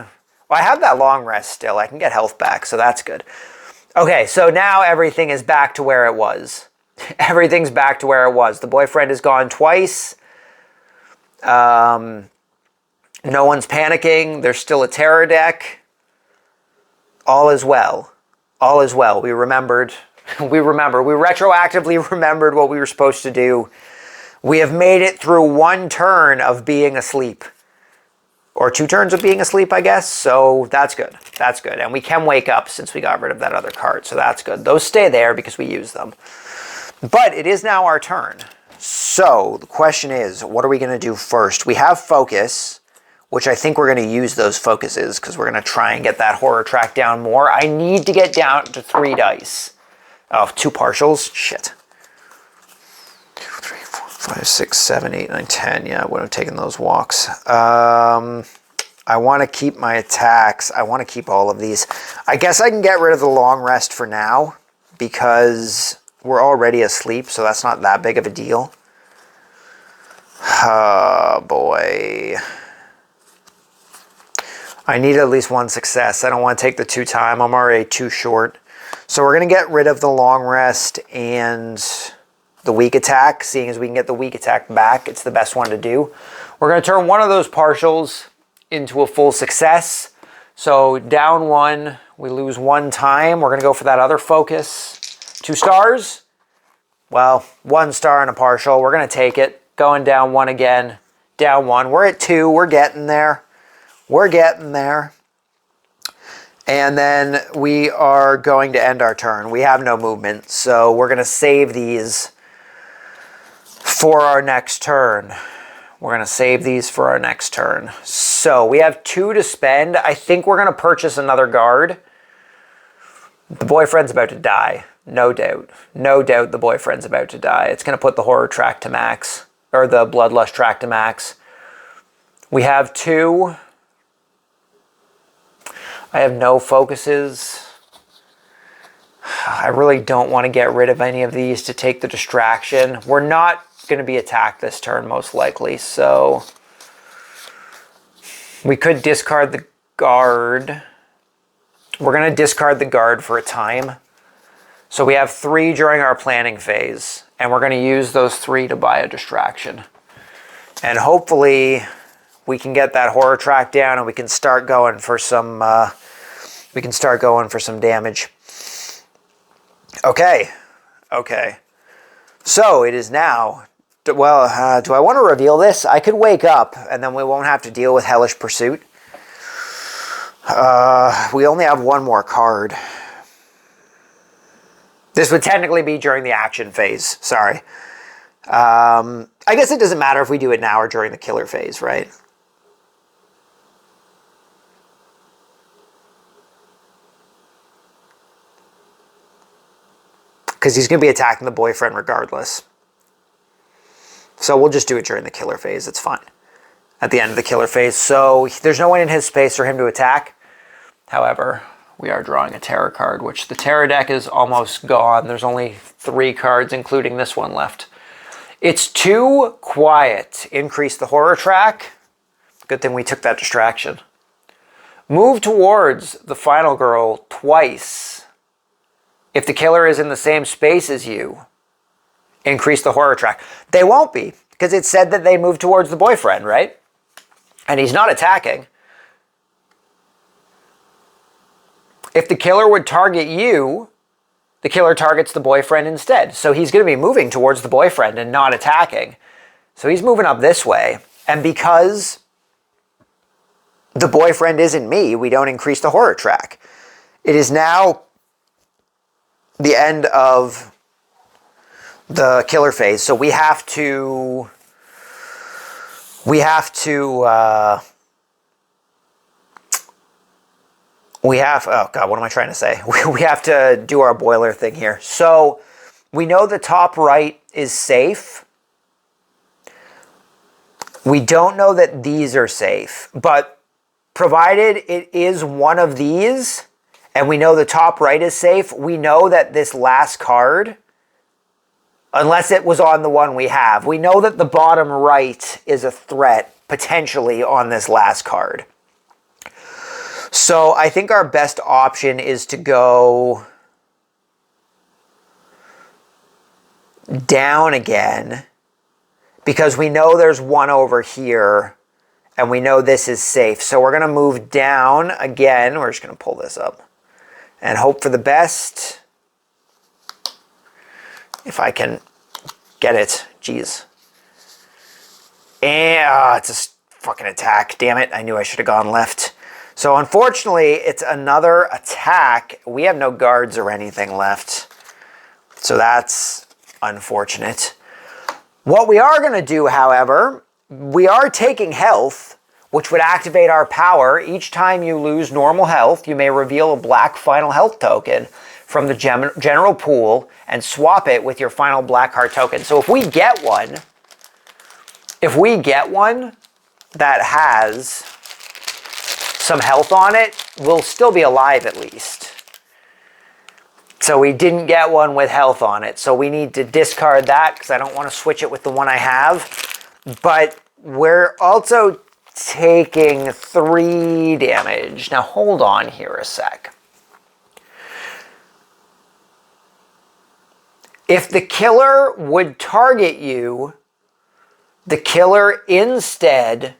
well, I have that long rest still. I can get health back, so that's good. Okay, so now everything is back to where it was. Everything's back to where it was. The boyfriend is gone twice. No one's panicking. There's still a terror deck. All is well. All is well. We remembered. We retroactively remembered what we were supposed to do. We have made it through 1 turn of being asleep. or 2 turns of being asleep, I guess. So that's good. That's good. And we can wake up since we got rid of that other card. So that's good. Those stay there because we use them. But it is now our turn. So the question is, what are we going to do first? We have focus, which I think we're going to use those focuses because we're going to try and get that horror track down more. I need to get down to 3 dice. Oh, 2 partials? Shit. 2, 3, 4, 5, 6, 7, 8, 9, 10. Yeah, I would have taken those walks. I want to keep my attacks. I want to keep all of these. I guess I can get rid of the long rest for now because we're already asleep, so that's not that big of a deal. Oh, boy. I need at least 1 success. I don't want to take the 2 time. I'm already too short. So we're going to get rid of the long rest and the weak attack. Seeing as we can get the weak attack back, it's the best one to do. We're going to turn one of those partials into a full success. So down 1, we lose 1 time. We're going to go for that other focus. 2 stars. Well, 1 star and a partial. We're going to take it. Going down 1 again. Down 1. We're at 2. We're getting there. We're getting there. And then we are going to end our turn. We have no movement, so we're going to save these for our next turn. We're going to save these for our next turn. So we have 2 to spend. I think we're going to purchase another guard. The boyfriend's about to die. No doubt. No doubt the boyfriend's about to die. It's going to put the horror track to max, or the bloodlust track to max. We have 2. I have no focuses. I really don't want to get rid of any of these to take the distraction. We're not going to be attacked this turn, most likely, so we could discard the guard. We're going to discard the guard for a time. So we have 3 during our planning phase, and we're going to use those 3 to buy a distraction. And hopefully we can get that horror track down and we can start going for some damage. Okay. Okay. So it is now, well, do I want to reveal this? I could wake up and then we won't have to deal with Hellish Pursuit. We only have 1 more card. This would technically be during the action phase. Sorry. I guess it doesn't matter if we do it now or during the killer phase, right? Because he's going to be attacking the boyfriend regardless. So we'll just do it during the killer phase. It's fine. At the end of the killer phase. So there's no one in his space for him to attack. However, we are drawing a terror card, which the terror deck is almost gone. There's only 3 cards, including this one, left. It's too quiet. Increase the horror track. Good thing we took that distraction. Move towards the final girl twice. If the killer is in the same space as you, increase the horror track. They won't be, because it said that they move towards the boyfriend, right? And he's not attacking. If the killer would target you, the killer targets the boyfriend instead. So he's going to be moving towards the boyfriend and not attacking. So he's moving up this way. And because the boyfriend isn't me, we don't increase the horror track. It is now the end of the killer phase. So we have to oh God, what am I trying to say? We have to do our boiler thing here. So we know the top right is safe. We don't know that these are safe, but provided it is one of these, and we know the top right is safe, we know that this last card, unless it was on the one we have, we know that the bottom right is a threat, potentially, on this last card. So I think our best option is to go down again, because we know there's one over here, and we know this is safe. So we're going to move down again. We're just going to pull this up and hope for the best. If I can get it. Jeez. And it's a fucking attack. Damn it, I knew I should have gone left. So unfortunately, it's another attack. We have no guards or anything left. So that's unfortunate. What we are going to do, however, we are taking health, which would activate our power. Each time you lose normal health, you may reveal a black final health token from the general pool and swap it with your final black heart token. So if we get one that has some health on it, we'll still be alive at least. So we didn't get one with health on it. So we need to discard that because I don't want to switch it with the one I have. But we're also taking 3 damage. Now hold on here a sec. If the killer would target you, the killer instead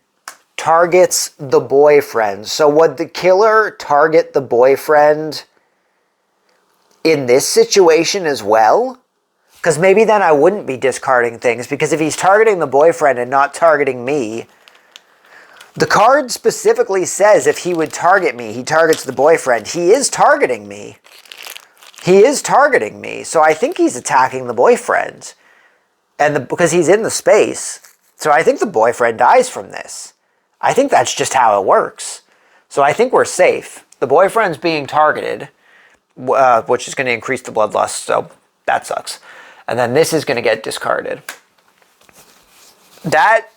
targets the boyfriend. So would the killer target the boyfriend in this situation as well? Because maybe then I wouldn't be discarding things, because if he's targeting the boyfriend and not targeting me, the card specifically says if he would target me, he targets the boyfriend. He is targeting me. He is targeting me. So I think he's attacking the boyfriend. And because he's in the space. So I think the boyfriend dies from this. I think that's just how it works. So I think we're safe. The boyfriend's being targeted, which is going to increase the bloodlust, so that sucks. And then this is going to get discarded. That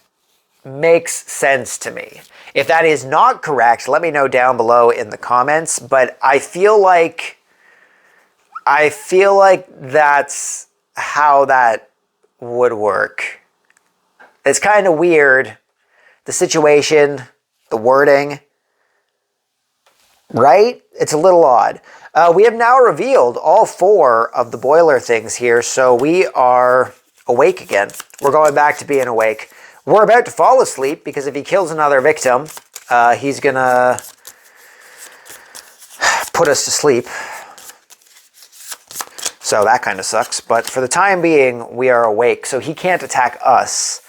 makes sense to me. If that is not correct, let me know down below in the comments, but I feel like that's how that would work. It's kind of weird. The situation, the wording, right? It's a little odd. We have now revealed all 4 of the boiler things here, so we are awake again. We're going back to being awake. We're about to fall asleep, because if he kills another victim, he's gonna put us to sleep. So that kind of sucks. But for the time being, we are awake, so he can't attack us.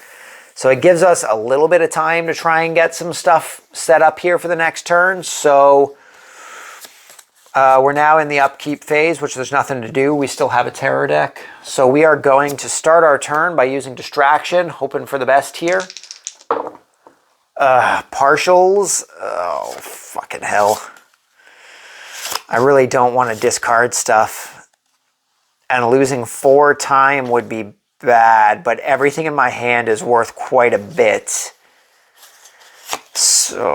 So it gives us a little bit of time to try and get some stuff set up here for the next turn. So we're now in the upkeep phase, which there's nothing to do. We still have a terror deck. So we are going to start our turn by using distraction, hoping for the best here. Partials. Oh, fucking hell. I really don't want to discard stuff. And losing 4 time would be bad, but everything in my hand is worth quite a bit. So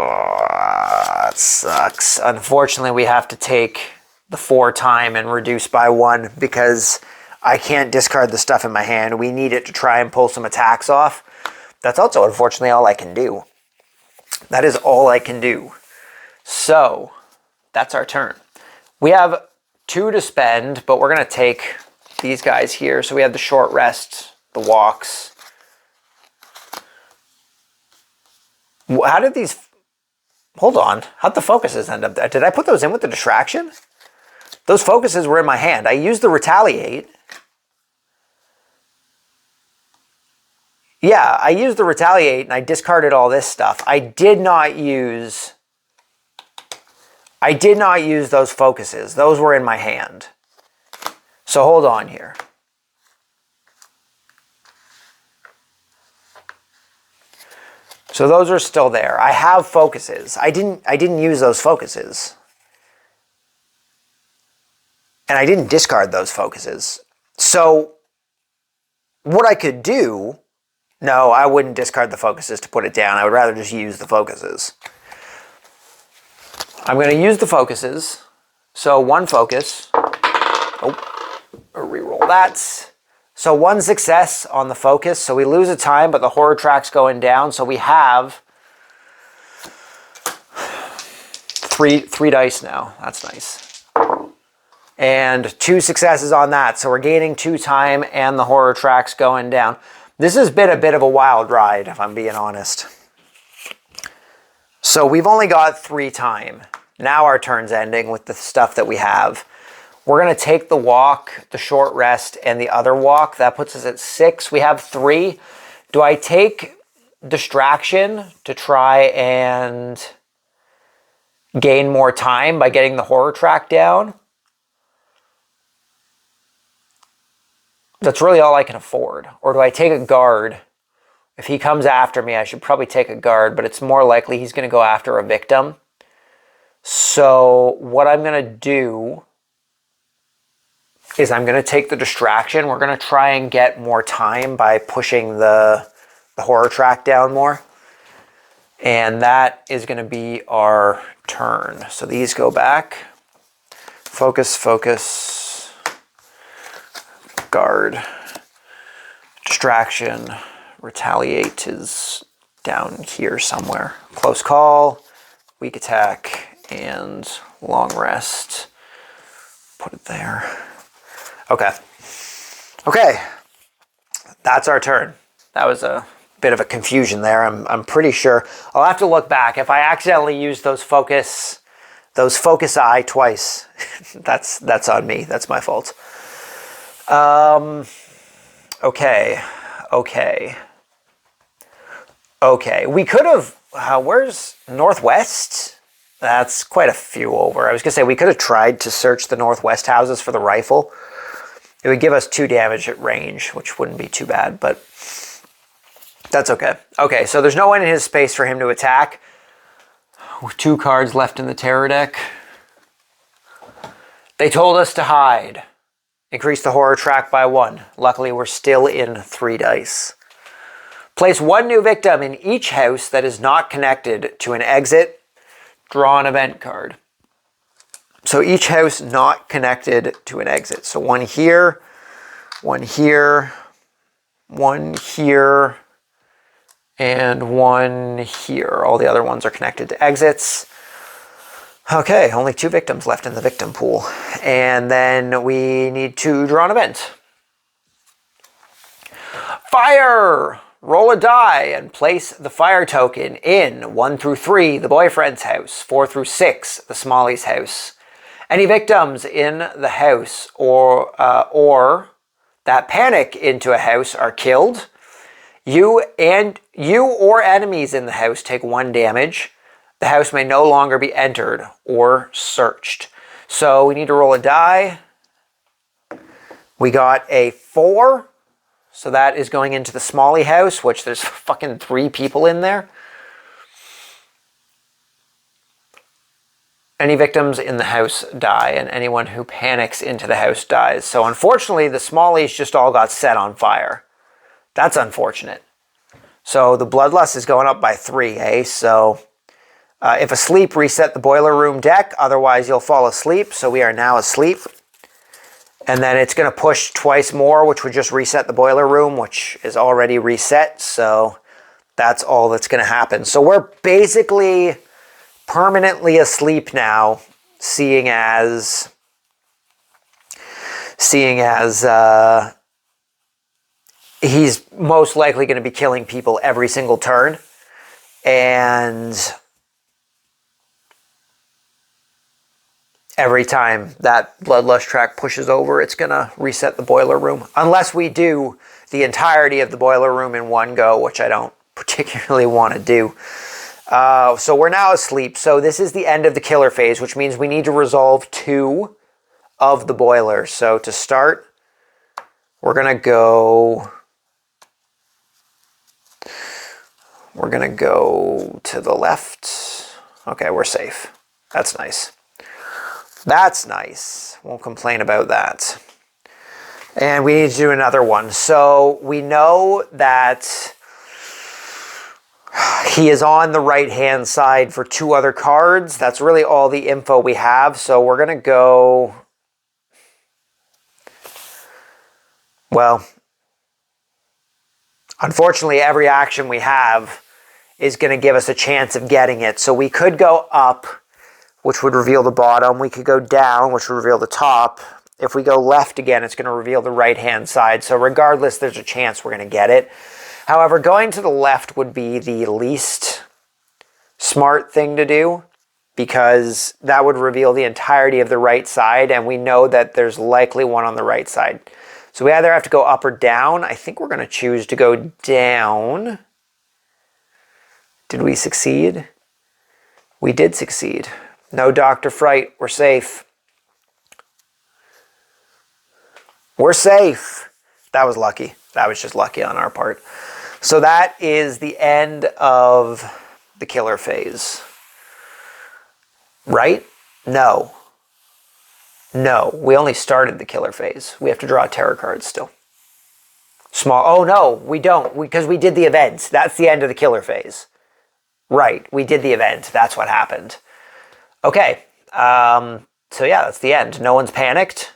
it sucks. Unfortunately, we have to take the 4 time and reduce by 1 because I can't discard the stuff in my hand. We need it to try and pull some attacks off. That's also unfortunately all I can do. That is all I can do. So that's our turn. We have 2 to spend, but we're going to take these guys here. So we have the short rest, the walks. How did these... Hold on. How'd the focuses end up there? Did I put those in with the distraction? Those focuses were in my hand. I used the retaliate. Yeah, I used the retaliate and I discarded all this stuff. I did not use those focuses. Those were in my hand. So hold on here. So those are still there. I have focuses. I didn't use those focuses. And I didn't discard those focuses. So what I could do, no, I wouldn't discard the focuses to put it down. I would rather just use the focuses. I'm going to use the focuses. So 1 focus. Oh, reroll that. So 1 success on the focus. So we lose a time, but the horror track's going down. So we have three dice now. That's nice. And 2 successes on that. So we're gaining 2 time and the horror track's going down. This has been a bit of a wild ride, if I'm being honest. So we've only got 3 time. Now our turn's ending with the stuff that we have. We're going to take the walk, the short rest, and the other walk. That puts us at 6. We have 3. Do I take distraction to try and gain more time by getting the horror track down, that's really all I can afford. Or do I take a guard? If he comes after me, I should probably take a guard, but it's more likely he's going to go after a victim. So what I'm going to do is I'm going to take the distraction. We're going to try and get more time by pushing the horror track down more. And that is going to be our turn. So these go back. Focus, focus, guard, distraction, retaliate is down here somewhere. Close call, weak attack, and long rest. Put it there. Okay. Okay. That's our turn. That was a bit of a confusion there. I'm pretty sure. I'll have to look back. If I accidentally used those focus eye twice, that's on me. That's my fault. Okay. We could have. Where's Northwest? That's quite a few over. I was gonna say we could have tried to search the Northwest houses for the rifle. It would give us 2 damage at range, which wouldn't be too bad, but that's okay. Okay, so there's no one in his space for him to attack. With 2 cards left in the terror deck. They told us to hide. Increase the horror track by 1. Luckily, we're still in 3 dice. Place 1 new victim in each house that is not connected to an exit. Draw an event card. So each house not connected to an exit. So 1 here, 1 here, 1 here, and 1 here. All the other ones are connected to exits. Okay, only 2 victims left in the victim pool. And then we need to draw an event. Fire! Roll a die and place the fire token in 1 through 3, the boyfriend's house, 4 through 6, the Smalley's house. Any victims in the house or that panic into a house are killed. You or enemies in the house take 1 damage. The house may no longer be entered or searched. So we need to roll a die. We got a 4. So that is going into the Smalley house, which there's fucking 3 people in there. Any victims in the house die, and anyone who panics into the house dies. So unfortunately, the Smalleys just all got set on fire. That's unfortunate. So the Bloodlust is going up by 3, eh? So if asleep, reset the boiler room deck. Otherwise, you'll fall asleep. So we are now asleep. And then it's going to push twice more, which would just reset the boiler room, which is already reset. So that's all that's going to happen. So we're basically permanently asleep now, seeing as he's most likely going to be killing people every single turn. And every time that Bloodlust track pushes over, it's going to reset the boiler room. Unless we do the entirety of the boiler room in one go, which I don't particularly want to do. So we're now asleep. So this is the end of the killer phase, which means we need to resolve 2 of the boilers. So to start, we're going to go to the left. Okay, we're safe. That's nice. That's nice. Won't complain about that. And we need to do another one. So we know that he is on the right-hand side for 2 other cards. That's really all the info we have. So we're going to go... Well, unfortunately, every action we have is going to give us a chance of getting it. So we could go up, which would reveal the bottom. We could go down, which would reveal the top. If we go left again, it's going to reveal the right-hand side. So regardless, there's a chance we're going to get it. However, going to the left would be the least smart thing to do, because that would reveal the entirety of the right side, and we know that there's likely one on the right side. So we either have to go up or down. I think we're going to choose to go down. Did we succeed? We did succeed. No Dr. Fright. We're safe. We're safe. That was lucky. That was just lucky on our part. So that is the end of the killer phase. Right? No. No. We only started the killer phase. We have to draw terror cards still. Small. Oh, no, we don't. Because we did the event. That's the end of the killer phase. Right. We did the event. That's what happened. Okay. So yeah, that's the end. No one's panicked.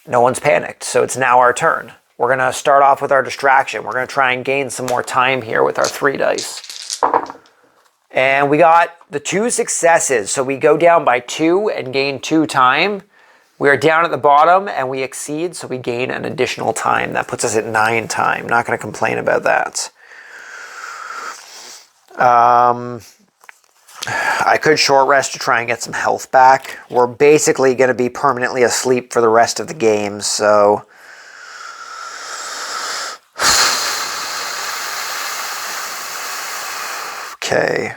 No one's panicked. So it's now our turn. We're going to start off with our distraction. We're going to try and gain some more time here with our 3 dice. And we got the 2 successes. So we go down by 2 and gain 2 time. We are down at the bottom and we exceed, so we gain an additional time. That puts us at 9 time. Not going to complain about that. I could short rest to try and get some health back. We're basically going to be permanently asleep for the rest of the game, so... Okay.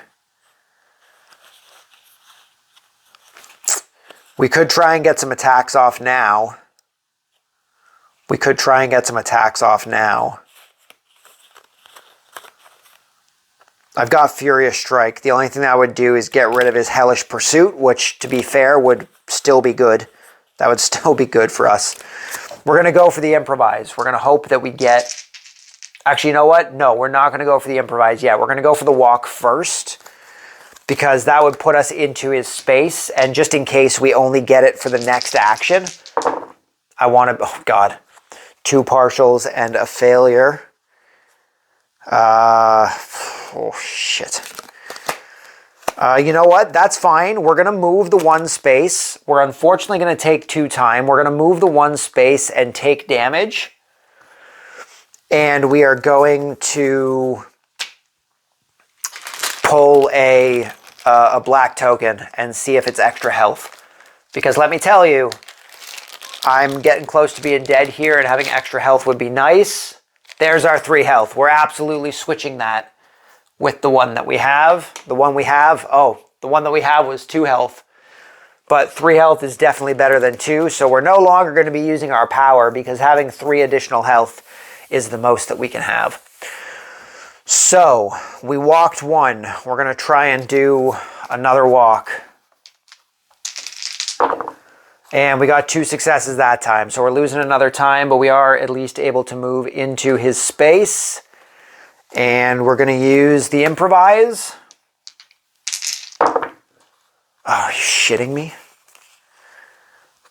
We could try and get some attacks off now. I've got Furious Strike. The only thing that I would do is get rid of his Hellish Pursuit, which, to be fair, would still be good. That would still be good for us. We're going to go for the Improvise. We're going to hope that we get... Actually, you know what? No, we're not going to go for the Improvise yet. We're going to go for the Walk first, because that would put us into his space, and just in case we only get it for the next action, I want to... Oh, God. 2 partials and a failure. Oh, shit. You know what? That's fine. We're going to move the 1 space. We're unfortunately going to take 2 time. We're going to move the 1 space and take damage. And we are going to pull a black token and see if it's extra health. Because let me tell you, I'm getting close to being dead here, and having extra health would be nice. There's our 3 health. We're absolutely switching that with the one that we have. The one we have was 2 health. But 3 health is definitely better than 2, so we're no longer going to be using our power, because having 3 additional health is the most that we can have. So, we walked 1. We're going to try and do another walk. And we got 2 successes that time, so we're losing another time, but we are at least able to move into his space. And we're going to use the Improvise. Oh, are you shitting me?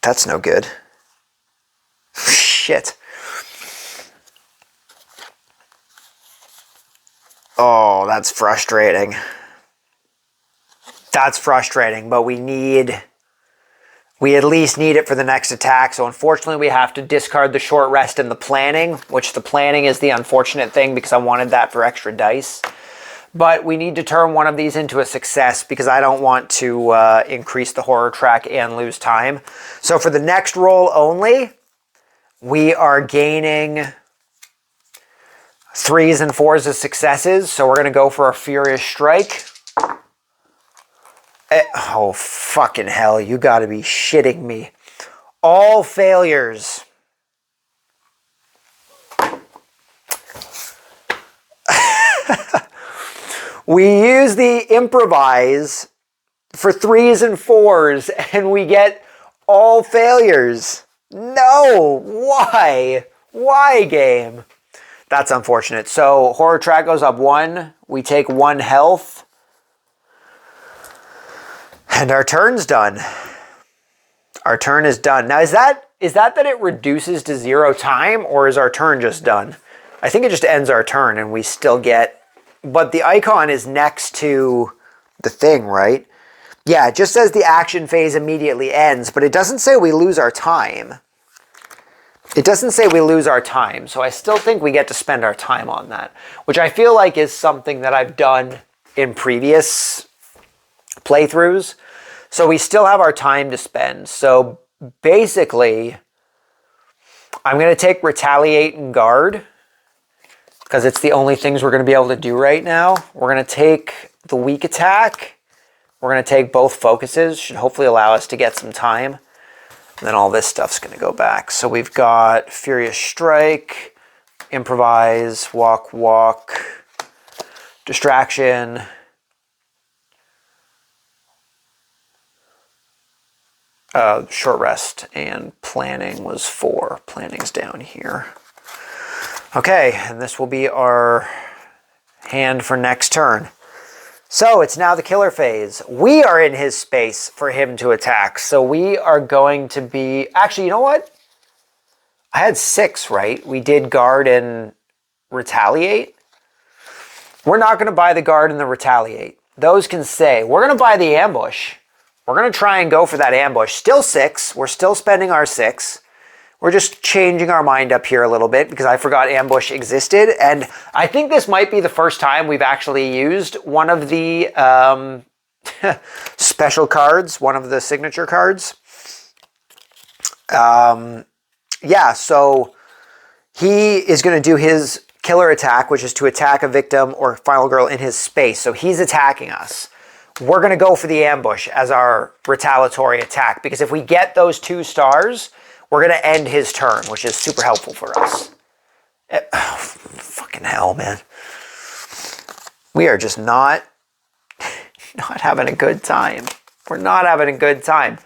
That's no good. Shit. Oh, that's frustrating. That's frustrating, but we at least need it for the next attack. So unfortunately, we have to discard the short rest and the planning, which the planning is the unfortunate thing because I wanted that for extra dice. But we need to turn one of these into a success because I don't want to increase the horror track and lose time. So for the next roll only, we are gaining 3s and 4s as successes. So we're going to go for a Furious Strike. Oh, fucking hell. You got to be shitting me. All failures. We use the Improvise for 3s and 4s, and we get all failures. No! Why? Why, game? That's unfortunate. So, horror track goes up 1. We take 1 health. And our turn's done. Our turn is done. Now, is that it reduces to 0 time, or is our turn just done? I think it just ends our turn, and we still get... But the icon is next to the thing, right? Yeah, it just says the action phase immediately ends, but it doesn't say we lose our time. It doesn't say we lose our time, so I still think we get to spend our time on that, which I feel like is something that I've done in previous playthroughs. So we still have our time to spend. So basically, I'm going to take Retaliate and Guard, because it's the only things we're going to be able to do right now. We're going to take the weak attack. We're going to take both focuses. Should hopefully allow us to get some time. And then all this stuff's going to go back. So we've got Furious Strike, Improvise, Walk, Walk, Distraction. Short Rest and Planning was 4. Planning's down here. Okay, and this will be our hand for next turn. So it's now the killer phase. We are in his space for him to attack. So we are going to be... Actually, you know what? I had 6, right? We did guard and retaliate. We're not going to buy the guard and the retaliate. Those can stay. We're going to buy the ambush. We're going to try and go for that ambush. Still 6. We're still spending our 6. We're just changing our mind up here a little bit because I forgot ambush existed. And I think this might be the first time we've actually used one of the special cards, one of the signature cards. Yeah, so he is going to do his killer attack, which is to attack a victim or final girl in his space. So he's attacking us. We're going to go for the ambush as our retaliatory attack because if we get those 2 stars, we're going to end his turn, which is super helpful for us. Oh, fucking hell, man. We are just not having a good time. We're not having a good time.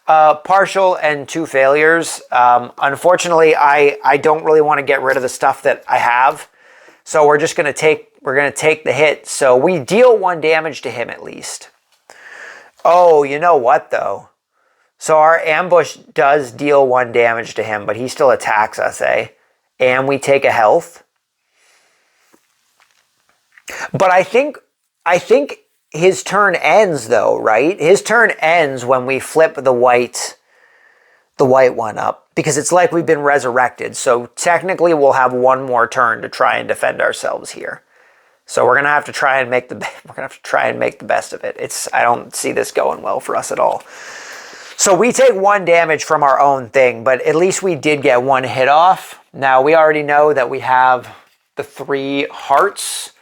Partial and 2 failures. Unfortunately, I don't really want to get rid of the stuff that I have. So we're just going to take the hit. So we deal 1 damage to him at least. Oh, you know what though? So our ambush does deal 1 damage to him, but he still attacks us, eh? And we take a health. But I think his turn ends though, right? His turn ends when we flip the white one up. Because it's like we've been resurrected. So technically we'll have 1 more turn to try and defend ourselves here. So we're gonna have to try and make the best of it. I don't see this going well for us at all. So we take 1 damage from our own thing, but at least we did get 1 hit off. Now we already know that we have the 3 hearts.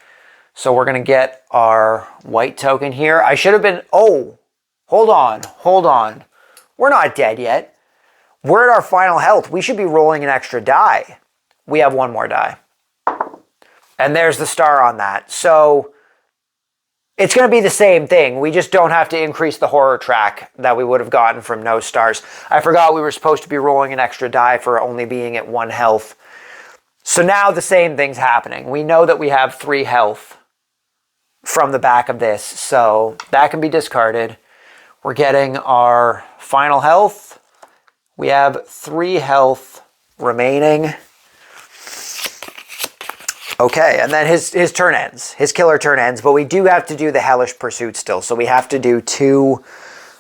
So we're gonna get our white token here. I should have been, oh, hold on. We're not dead yet. We're at our final health. We should be rolling an extra die. We have 1 more die. And there's the star on that. So it's going to be the same thing. We just don't have to increase the horror track that we would have gotten from no stars. I forgot we were supposed to be rolling an extra die for only being at 1 health. So now the same thing's happening. We know that we have 3 health from the back of this. So that can be discarded. We're getting our final health. We have 3 health remaining. Okay, and then his turn ends. His killer turn ends, but we do have to do the Hellish Pursuit still. So we have to do 2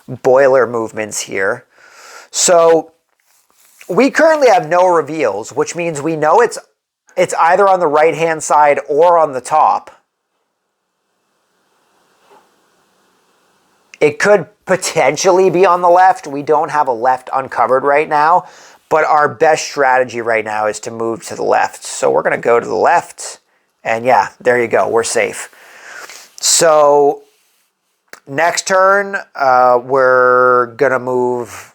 boiler movements here. So we currently have no reveals, which means we know it's either on the right-hand side or on the top. It could potentially be on the left. We don't have a left uncovered right now, but our best strategy right now is to move to the left. So we're going to go to the left, and yeah, there you go. We're safe. So next turn, we're going to move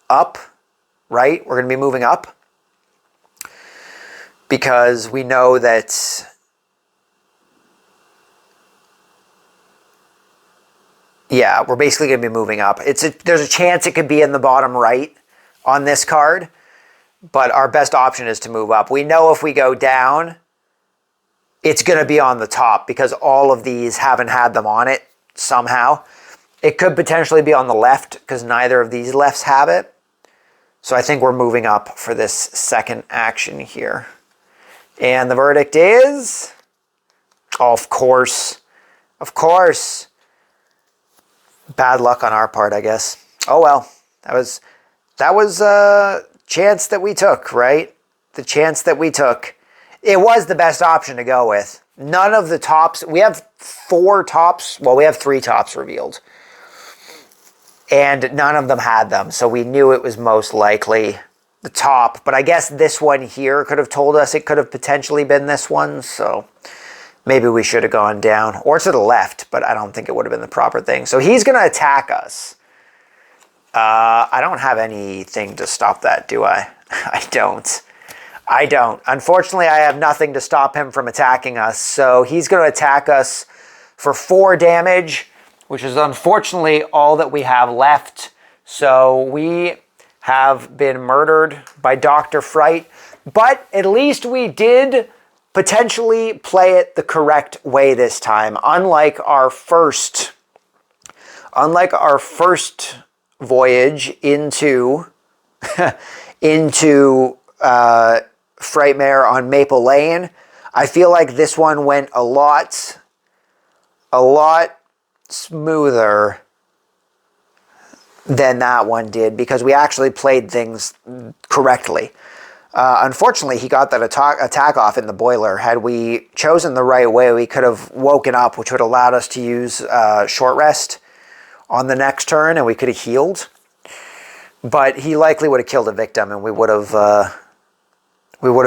up, right? We're going to be moving up because we know that... Yeah, we're basically going to be moving up. There's a chance it could be in the bottom right on this card, but our best option is to move up. We know if we go down, it's going to be on the top because all of these haven't had them on it somehow. It could potentially be on the left because neither of these lefts have it. So I think we're moving up for this second action here. And the verdict is... Oh, of course. Of course. Bad luck on our part, I guess. Oh well, that was a chance that we took, right? The chance that we took. It was the best option to go with. None of the tops, we have 4 tops, well, we have 3 tops revealed. And none of them had them, so we knew it was most likely the top, but I guess this one here could have told us it could have potentially been this one, so maybe we should have gone down, or to the left, but I don't think it would have been the proper thing. So he's going to attack us. I don't have anything to stop that, do I? I don't. Unfortunately, I have nothing to stop him from attacking us, so he's going to attack us for 4 damage, which is unfortunately all that we have left. So we have been murdered by Dr. Fright, but at least we did potentially play it the correct way this time. Unlike our first voyage into Frightmare on Maple Lane, I feel like this one went a lot smoother than that one did, because we actually played things correctly. Unfortunately, he got that attack off in the boiler. Had we chosen the right way, we could have woken up, which would have allowed us to use short rest on the next turn, and we could have healed. But he likely would have killed a victim, and we would have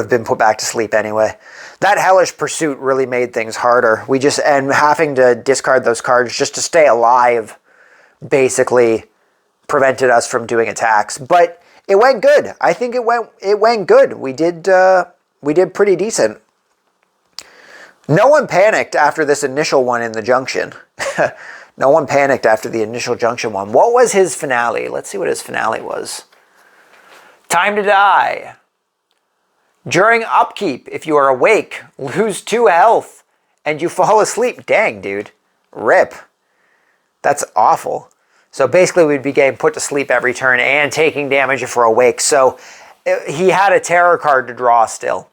been put back to sleep anyway. That hellish pursuit really made things harder. And having to discard those cards just to stay alive basically prevented us from doing attacks. But it went good. I think it went good. We did pretty decent. No one panicked after this initial one in the junction. No one panicked after the initial junction one. What was his finale? Let's see what his finale was. Time to die. During upkeep, if you are awake, lose 2 health, and you fall asleep. Dang, dude. RIP. That's awful. So basically, we'd be getting put to sleep every turn and taking damage if we're awake. So he had a terror card to draw still.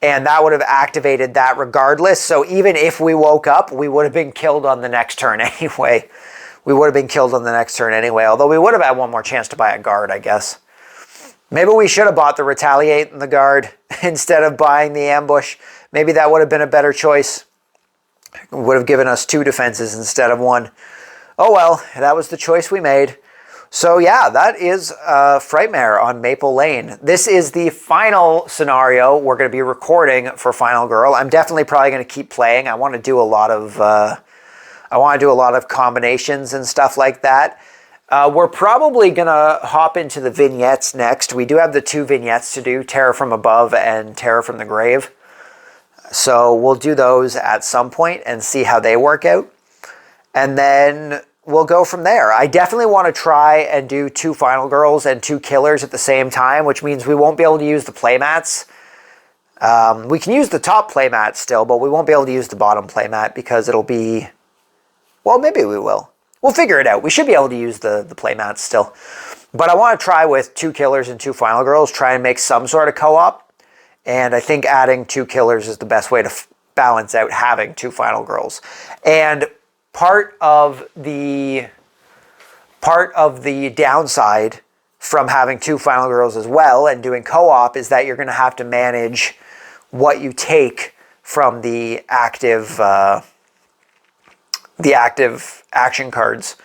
And that would have activated that regardless. So even if we woke up, we would have been killed on the next turn anyway. Although we would have had one more chance to buy a guard, I guess. Maybe we should have bought the Retaliate and the guard instead of buying the ambush. Maybe that would have been a better choice. It would have given us 2 defenses instead of 1. Oh well, that was the choice we made. So yeah, that is Frightmare on Maple Lane. This is the final scenario we're going to be recording for Final Girl. I'm definitely probably going to keep playing. I want to do a lot of combinations and stuff like that. We're probably going to hop into the vignettes next. We do have the 2 vignettes to do, Terror from Above and Terror from the Grave. So we'll do those at some point and see how they work out. And then we'll go from there. I definitely want to try and do 2 Final Girls and 2 Killers at the same time, which means we won't be able to use the playmats. We can use the top playmat still, but we won't be able to use the bottom playmat because it'll be... Well, maybe we will. We'll figure it out. We should be able to use the playmats still. But I want to try with 2 Killers and 2 Final Girls, try and make some sort of co-op. And I think adding 2 Killers is the best way to balance out having 2 Final Girls. And part of the downside from having 2 Final Girls as well and doing co-op is that you're going to have to manage what you take from the active action cards.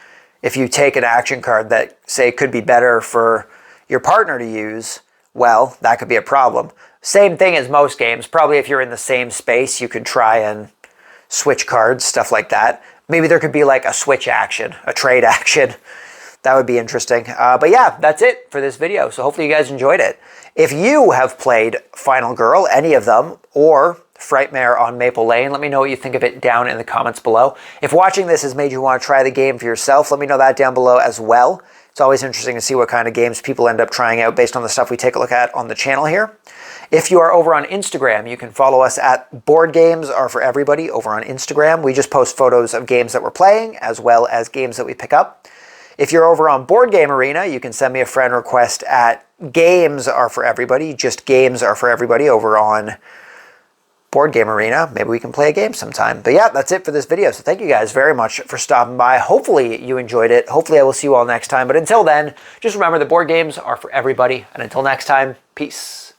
If you take an action card that, say, could be better for your partner to use, well, that could be a problem. Same thing as most games. Probably if you're in the same space, you could try and switch cards, stuff like that. Maybe there could be like a switch action, a trade action. That would be interesting. But yeah, that's it for this video. So hopefully you guys enjoyed it. If you have played Final Girl, any of them, or Frightmare on Maple Lane, let me know what you think of it down in the comments below. If watching this has made you want to try the game for yourself, let me know that down below as well. It's always interesting to see what kind of games people end up trying out based on the stuff we take a look at on the channel here. If you are over on Instagram, you can follow us at Board Games Are For Everybody over on Instagram. We just post photos of games that we're playing as well as games that we pick up. If you're over on Board Game Arena, you can send me a friend request at Games Are For Everybody, just Games Are For Everybody over on Board Game Arena. Maybe we can play a game sometime. But yeah, that's it for this video. So thank you guys very much for stopping by. Hopefully you enjoyed it. Hopefully I will see you all next time. But until then, just remember that board games are for everybody. And until next time, peace.